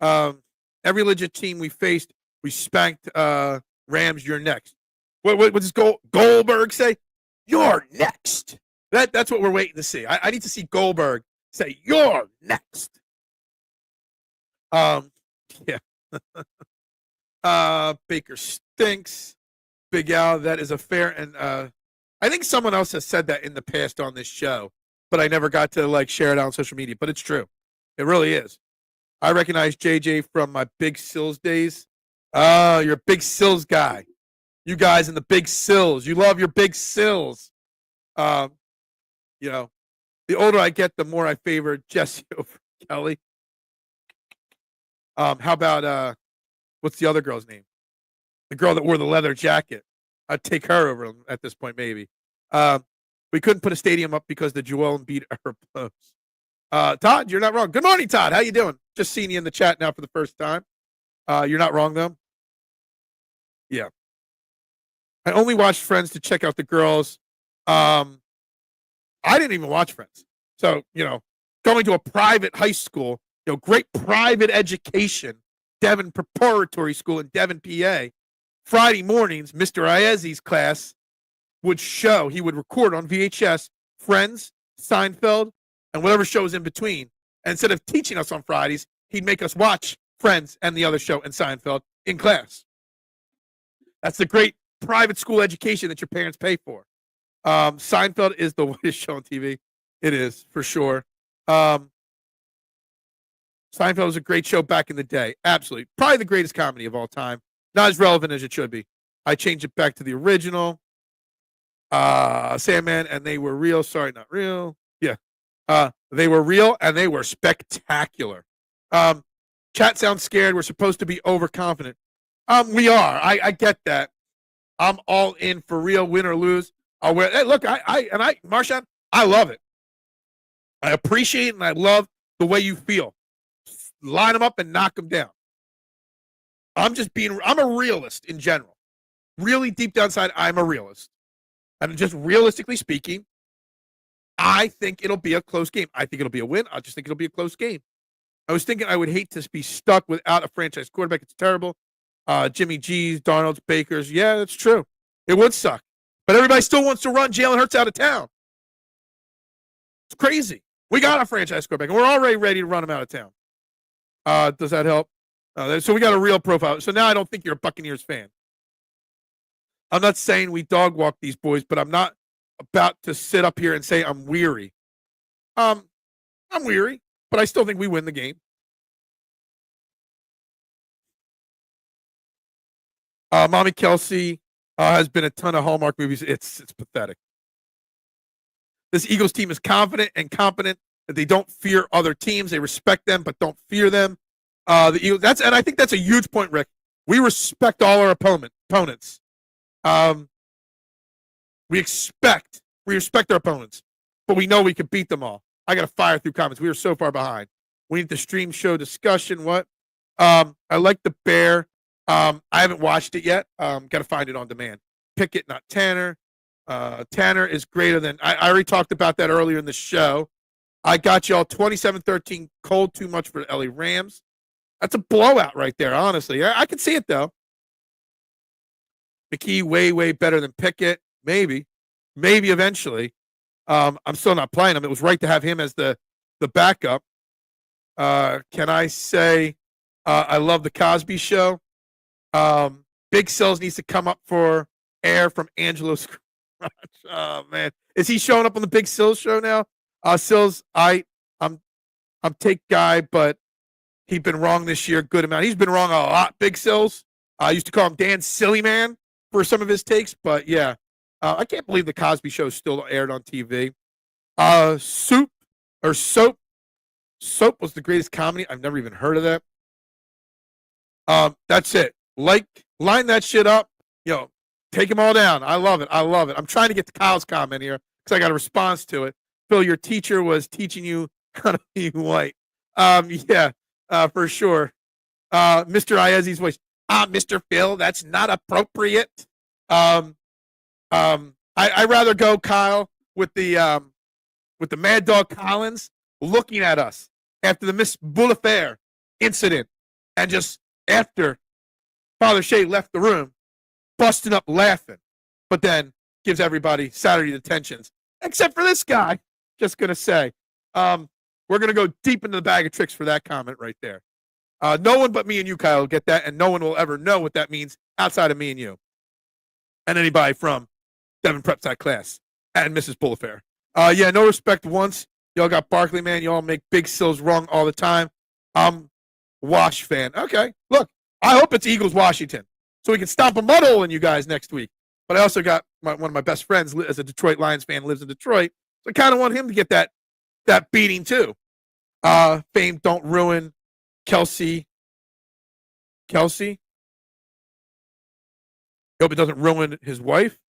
Every legit team we faced, we spanked Rams. You're next. What does Goldberg say? You're next. That's what we're waiting to see. I need to see Goldberg say, you're next. Yeah. Baker stinks. Big Al, that is a fair, and I think someone else has said that in the past on this show, but I never got to share it out on social media. But it's true. It really is. I recognize JJ from my Big Sills days. You're a Big Sills guy. You guys in the Big Sills. You love your Big Sills. The older I get, the more I favor Jesse over Kelly. How about what's the other girl's name? The girl that wore the leather jacket. I'd take her over at this point, maybe. We couldn't put a stadium up because the Joel Embiid era blows. Todd, you're not wrong. Good morning, Todd. How you doing? Just seeing you in the chat now for the first time. You're not wrong, though. Yeah. I only watched Friends to check out the girls. I didn't even watch Friends. So, going to a private high school, great private education, Devon Preparatory School in Devon, PA. Friday mornings, Mr. Iezzi's class he would record on VHS Friends, Seinfeld, and whatever shows in between. And instead of teaching us on Fridays, he'd make us watch Friends and the other show and Seinfeld in class. That's the great private school education that your parents pay for. Seinfeld is the whitest show on TV. It is, for sure. Seinfeld was a great show back in the day. Absolutely. Probably the greatest comedy of all time. Not as relevant as it should be. I changed it back to the original. Sandman and They Were Real. Sorry, not real. Yeah. They were real and they were spectacular. Chat sounds scared. We're supposed to be overconfident. We are. I get that. I'm all in for real, win or lose. I'll wear. Hey, look, Marshawn, I love it. I appreciate it and I love the way you feel. Line them up and knock them down. I'm a realist in general. Really deep down inside, I'm a realist. And just realistically speaking, I think it'll be a close game. I think it'll be a win. I just think it'll be a close game. I was thinking I would hate to be stuck without a franchise quarterback. It's terrible. Jimmy G's, Darnold's, Baker's. Yeah, that's true. It would suck. But everybody still wants to run Jalen Hurts out of town. It's crazy. We got a franchise quarterback, and we're already ready to run him out of town. Does that help? So we got a real profile. So now I don't think you're a Buccaneers fan. I'm not saying we dog walk these boys, but I'm not about to sit up here and say I'm weary. I'm weary, but I still think we win the game. Mommy Kelsey has been a ton of Hallmark movies. It's pathetic. This Eagles team is confident and competent that they don't fear other teams. They respect them, but don't fear them. The Eagles, and I think that's a huge point, Rick. We respect all our opponents. We respect our opponents, but we know we can beat them all. I got to fire through comments. We are so far behind. We need the stream show discussion. What? I like the Bear. I haven't watched it yet. Got to find it on demand. Pickett, not Tanner. Tanner is greater than. I already talked about that earlier in the show. I got y'all 27-13. Cold too much for the LA Rams. That's a blowout right there, honestly. I can see it, though. McKee, way better than Pickett. Maybe eventually. I'm still not playing him. It was right to have him as the backup. Can I say I love the Cosby Show? Big Sills needs to come up for air from Angelo's garage. Oh, man. Is he showing up on the Big Sills show now? Sills, I'm take guy, but he's been wrong this year. Good amount. He's been wrong a lot, Big Sills. I used to call him Dan Sillyman for some of his takes, but yeah. I can't believe the Cosby Show still aired on TV. Soap was the greatest comedy. I've never even heard of that. That's it. Line that shit up. Take them all down. I love it. I'm trying to get to Kyle's comment here because I got a response to it. Phil, your teacher was teaching you how to be white. Yeah, for sure. Mr. Iezzi's voice. Mr. Phil, that's not appropriate. I rather go, Kyle, with the Mad Dog Collins. looking at us after the Miss Boulaffaire incident and just after Father Shea left the room, busting up laughing, but then gives everybody Saturday detentions, except for this guy. Just going to say, we're going to go deep into the bag of tricks for that comment right there. No one but me and you, Kyle, will get that, and no one will ever know what that means outside of me and you. And anybody from Devin Prepside class and Mrs. Bullaffair. Yeah, no respect once. Y'all got Barkley, man. Y'all make big sills wrong all the time. I'm Wash fan. Okay, look, I hope it's Eagles-Washington so we can stomp a mud hole in you guys next week. But I also got one of my best friends as a Detroit Lions fan, lives in Detroit. So I kind of want him to get that beating too. Fame don't ruin Kelsey. Hope it doesn't ruin his wife.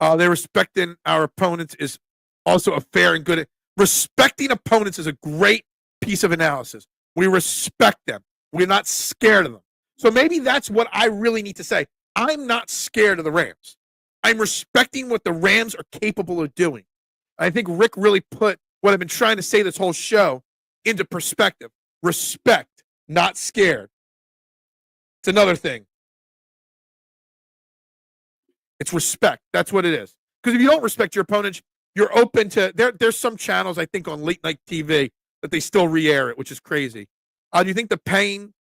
They're respecting our opponents is also a fair and good. Respecting opponents is a great piece of analysis. We respect them. We're not scared of them. So maybe that's what I really need to say. I'm not scared of the Rams. I'm respecting what the Rams are capable of doing. I think Rick really put what I've been trying to say this whole show into perspective. Respect, not scared. It's another thing. It's respect. That's what it is. Because if you don't respect your opponent, you're open to there's some channels I think on late night TV that they still re-air it, which is crazy. Do you think the paying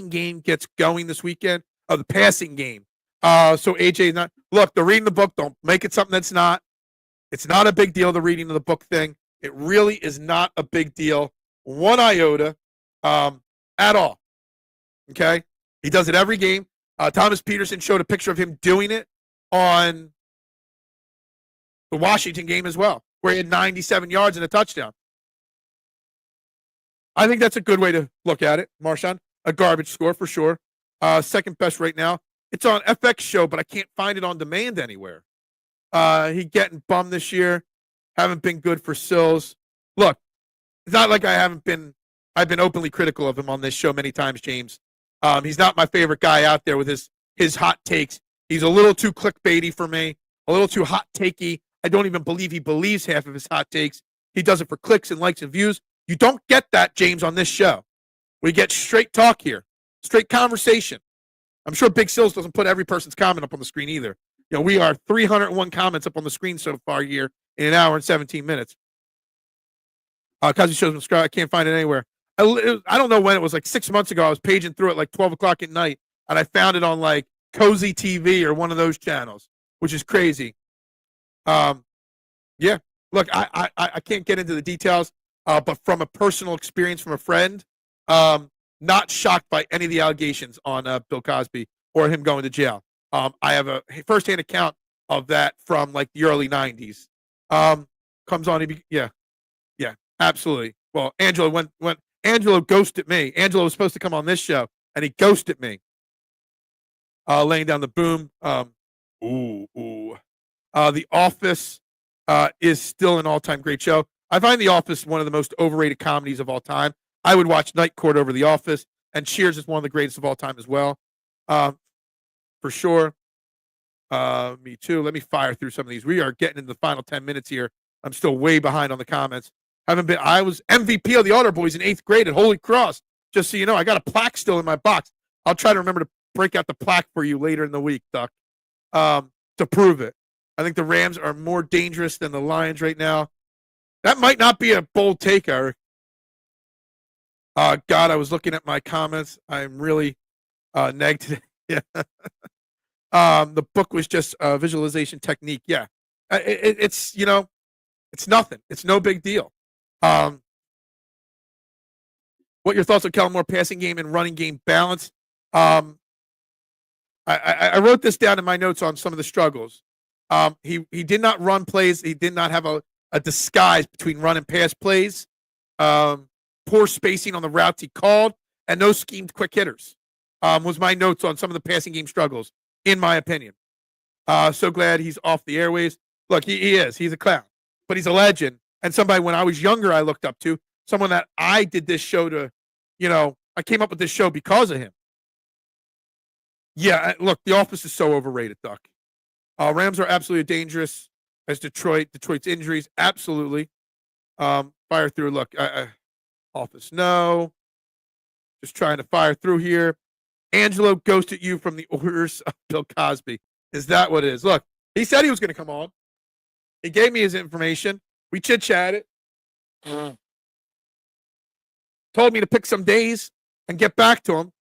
game gets going this weekend? Oh, the passing game. So AJ is not. Look, the reading the book, don't make it something that's not. It's not a big deal, the reading of the book thing. It really is not a big deal, one iota, at all. Okay? He does it every game. Thomas Peterson showed a picture of him doing it on the Washington game as well, where he had 97 yards and a touchdown. I think that's a good way to look at it, Marshawn. A garbage score for sure. Second best right now. It's on FX show, but I can't find it on demand anywhere. He getting bummed this year. Haven't been good for Sills. Look, it's not like I've been openly critical of him on this show many times, James. He's not my favorite guy out there with his hot takes. He's a little too clickbaity for me, a little too hot takey. I don't even believe he believes half of his hot takes. He does it for clicks and likes and views. You don't get that, James, on this show. We get straight talk here, straight conversation. I'm sure Big Sills doesn't put every person's comment up on the screen either. You know, we are 301 comments up on the screen so far here in an hour and 17 minutes. Kazi shows subscribe. I can't find it anywhere. I don't know when it was, like 6 months ago. I was paging through it like 12 o'clock at night, and I found it on like Cozy TV or one of those channels, which is crazy. Yeah. Look, I can't get into the details, but from a personal experience from a friend, not shocked by any of the allegations on Bill Cosby or him going to jail. I have a firsthand account of that from like the early 90s. Comes on, yeah, absolutely. Well, Angelo Angelo ghosted me. Angelo was supposed to come on this show, and he ghosted me. Laying down the boom. The Office is still an all-time great show. I find The Office one of the most overrated comedies of all time. I would watch Night Court over The Office, and Cheers is one of the greatest of all time as well. For sure. Me too. Let me fire through some of these. We are getting into the final 10 minutes here. I'm still way behind on the comments. I was MVP of the Alder Boys in 8th grade at Holy Cross. Just so you know, I got a plaque still in my box. I'll try to remember to break out the plaque for you later in the week, Duck, to prove it. I think the Rams are more dangerous than the Lions right now. That might not be a bold take, Eric. God, I was looking at my comments. I'm really negative. Yeah. The book was just a visualization technique. Yeah. It's, you know, it's nothing. It's no big deal. What your thoughts on Kellen Moore passing game and running game balance? I wrote this down in my notes on some of the struggles. He did not run plays. He did not have a disguise between run and pass plays. Poor spacing on the routes he called, and no schemed quick hitters. Was my notes on some of the passing game struggles, in my opinion. So glad he's off the airwaves. Look, he is. He's a clown, but he's a legend. And somebody when I was younger I looked up to, someone that I did this show to, you know, I came up with this show because of him. Yeah, look, The Office is so overrated, Duck. Rams are absolutely dangerous as Detroit's injuries, absolutely. Fire through. Look, office, no. Just trying to fire through here. Angelo ghosted you from the orders of Bill Cosby. Is that what it is? Look, he said he was going to come on. He gave me his information. We chit-chatted. Told me to pick some days and get back to him.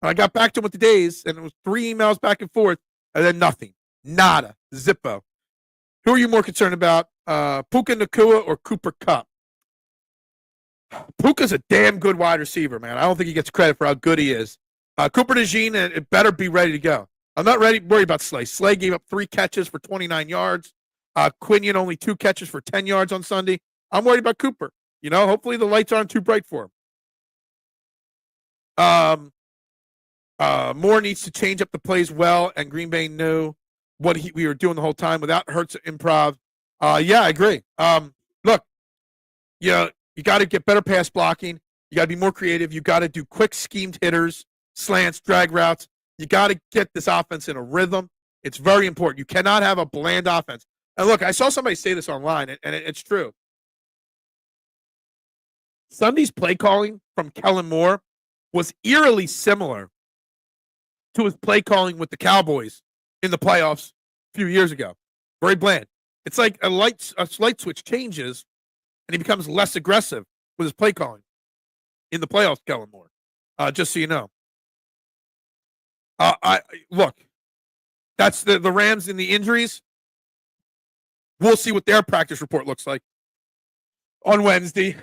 I got back to him with the days, and it was 3 emails back and forth, and then nothing. Nada. Zippo. Who are you more concerned about, Puka Nacua or Cooper Kupp? Puka's a damn good wide receiver, man. I don't think he gets credit for how good he is. Cooper DeJean, it better be ready to go. I'm not worried about Slay. Slay gave up 3 catches for 29 yards. Quinion only 2 catches for 10 yards on Sunday. I'm worried about Cooper. Hopefully the lights aren't too bright for him. Moore needs to change up the plays well, and Green Bay knew what we were doing the whole time without Hurts improv. Yeah, I agree. Look, you got to get better pass blocking. You got to be more creative. You got to do quick schemed hitters, slants, drag routes. You got to get this offense in a rhythm. It's very important. You cannot have a bland offense. And look, I saw somebody say this online, and it's true. Sunday's play calling from Kellen Moore was eerily similar to his play calling with the Cowboys in the playoffs a few years ago. Very bland. It's like a slight switch changes, and he becomes less aggressive with his play calling in the playoffs, Kellen Moore. Just so you know. Look, that's the Rams and the injuries. We'll see what their practice report looks like on Wednesday.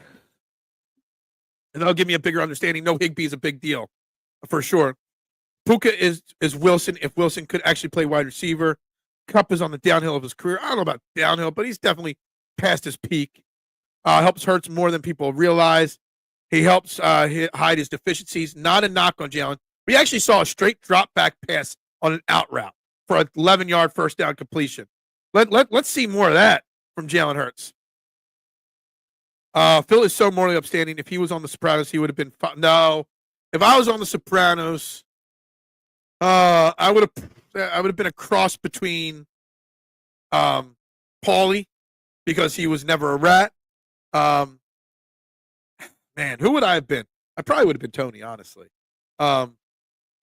And that'll give me a bigger understanding. No, Higbee is a big deal for sure. Puka is Wilson, if Wilson could actually play wide receiver. Kupp is on the downhill of his career. I don't know about downhill, but he's definitely past his peak. Helps Hurts more than people realize. He helps hide his deficiencies. Not a knock on Jalen. We actually saw a straight drop back pass on an out route for an 11-yard first down completion. Let's see more of that from Jalen Hurts. Phil is so morally upstanding. If he was on The Sopranos, he would have been no. If I was on The Sopranos, I would have been a cross between Paulie, because he was never a rat. Man, who would I have been? I probably would have been Tony, honestly, because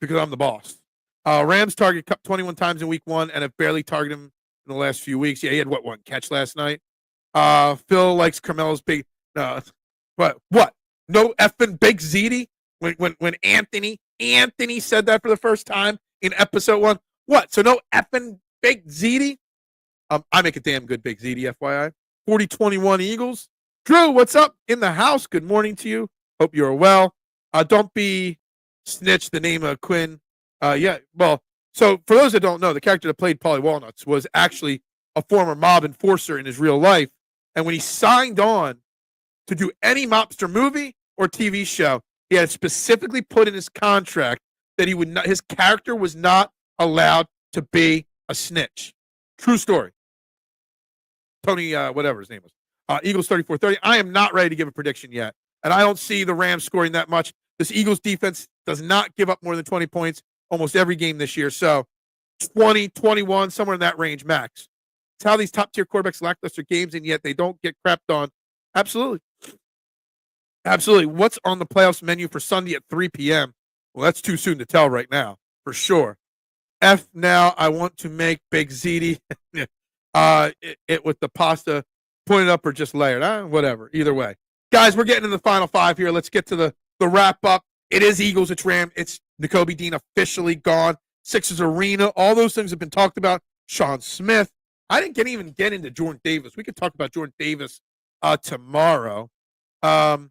I'm the boss. Rams target Kupp 21 times in week 1 and have barely targeted him in the last few weeks. Yeah, he had one catch last night. Phil likes Carmelo's big. What? No effing Big Ziti? When Anthony said that for the first time in episode 1. What? So no effing Big Ziti? I make a damn good Big Ziti, FYI. 40-21 Eagles. Drew, what's up in the house? Good morning to you. Hope you're well. Don't be snitch, the name of Quinn. Yeah, well, so for those that don't know, the character that played Paulie Walnuts was actually a former mob enforcer in his real life. And when he signed on to do any mobster movie or TV show, he had specifically put in his contract that he would not, his character was not allowed to be a snitch. True story. Tony, whatever his name was. Eagles 34-30. I am not ready to give a prediction yet. And I don't see the Rams scoring that much. This Eagles defense does not give up more than 20 points almost every game this year. So 20, 21, somewhere in that range max. It's how these top-tier quarterbacks lackluster games, and yet they don't get crapped on. Absolutely. Absolutely. What's on the playoffs menu for Sunday at 3 p.m.? Well, that's too soon to tell right now, for sure. Now, I want to make Big Ziti it with the pasta pointed up or just layered. Whatever. Either way. Guys, we're getting to the final 5 here. Let's get to the wrap-up. It is Eagles. It's Rams. It's Nakobe Dean officially gone. Sixers Arena. All those things have been talked about. Sean Smith. I didn't even get into Jordan Davis. We could talk about Jordan Davis tomorrow. But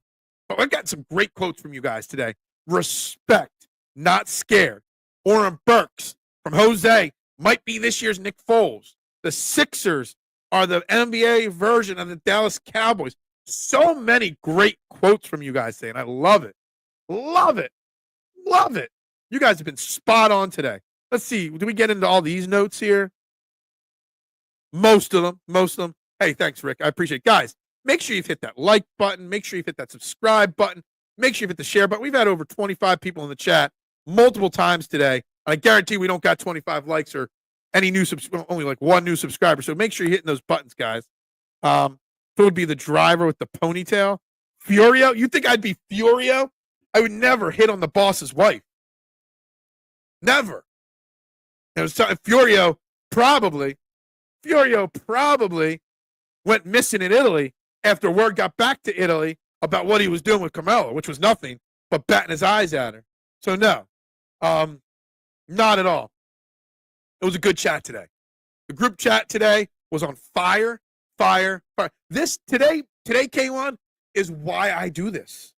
I've got some great quotes from you guys today. Respect, not scared. Oren Burks from Jose might be this year's Nick Foles. The Sixers are the NBA version of the Dallas Cowboys. So many great quotes from you guys today, and I love it. Love it. Love it. You guys have been spot on today. Let's see. Do we get into all these notes here? Most of them. Hey, thanks, Rick. I appreciate it. Guys, make sure you've hit that like button. Make sure you've hit that subscribe button. Make sure you've hit the share button. We've had over 25 people in the chat multiple times today. I guarantee we don't got 25 likes or any new only like one new subscriber. So make sure you're hitting those buttons, guys. So it would be the driver with the ponytail. Furio? You think I'd be Furio? I would never hit on the boss's wife. Never. And Furio probably went missing in Italy after word got back to Italy about what he was doing with Carmella, which was nothing but batting his eyes at her. So no, not at all. It was a good chat today. The group chat today was on fire. This today, K1, is why I do this.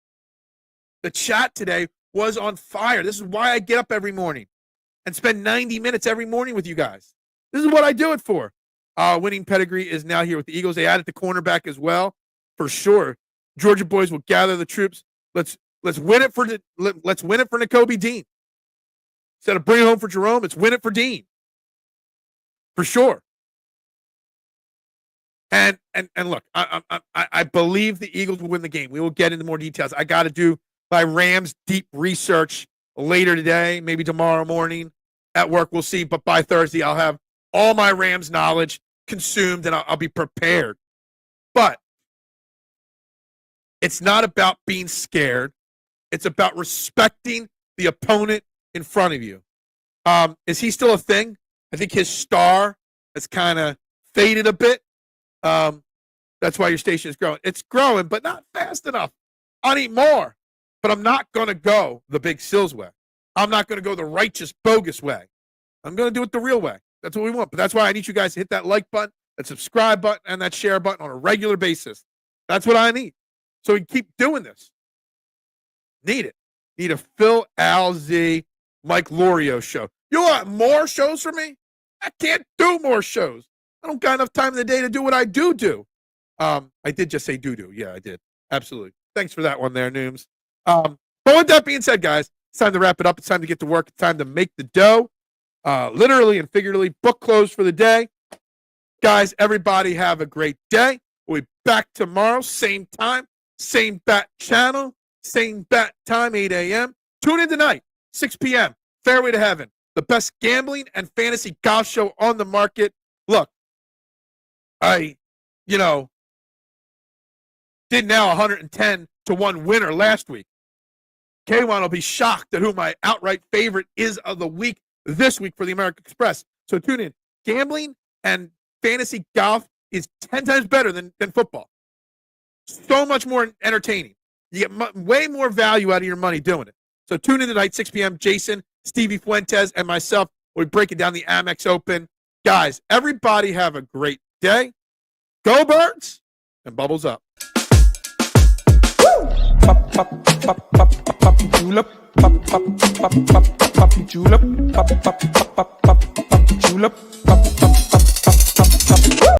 The chat today was on fire. This is why I get up every morning and spend 90 minutes every morning with you guys. This is what I do it for. Winning pedigree is now here with the Eagles. They added the cornerback as well, for sure. Georgia boys will gather the troops. Let's win it for Nakobe Dean. Instead of bringing it home for Jerome, let's win it for Dean, for sure. And look, I believe the Eagles will win the game. We will get into more details. I got to do my Rams deep research later today, maybe tomorrow morning at work. We'll see. But by Thursday, I'll have all my Rams knowledge consumed and I'll be prepared. But it's not about being scared. It's about respecting the opponent in front of you. Is he still a thing? I think his star has kind of faded a bit. That's why your station is growing. It's growing, but not fast enough. I need more. But I'm not going to go the Big Sills way. I'm not going to go the righteous, bogus way. I'm going to do it the real way. That's what we want. But that's why I need you guys to hit that like button, that subscribe button, and that share button on a regular basis. That's what I need. So we keep doing this. Need it. Need a Phil Alzi, Mike Lorio show. You want more shows from me? I can't do more shows. I don't got enough time in the day to do what I do. I did just say do. Yeah, I did. Absolutely. Thanks for that one there, Nooms. But with that being said, guys, it's time to wrap it up. It's time to get to work. It's time to make the dough. Literally and figuratively, book closed for the day. Guys, everybody have a great day. We'll be back tomorrow, same time, same bat channel, same bat time, 8 a.m. Tune in tonight, 6 p.m., Fairway to Heaven, the best gambling and fantasy golf show on the market. Look, I did now 110 to 1 winner last week. K1 will be shocked at who my outright favorite is of the week this week for the American Express. So tune in. Gambling and fantasy golf is 10 times better than football. So much more entertaining. You get way more value out of your money doing it. So tune in tonight, 6 p.m. Jason, Stevie Fuentes, and myself will be breaking down the Amex Open. Guys, everybody have a great day. Go Birds, and bubbles up. Pop, pop, pop, pop, pop, julep. Pop, pop, pop, pop, pop, julep. Pop, pop, pop, pop, pop, julep.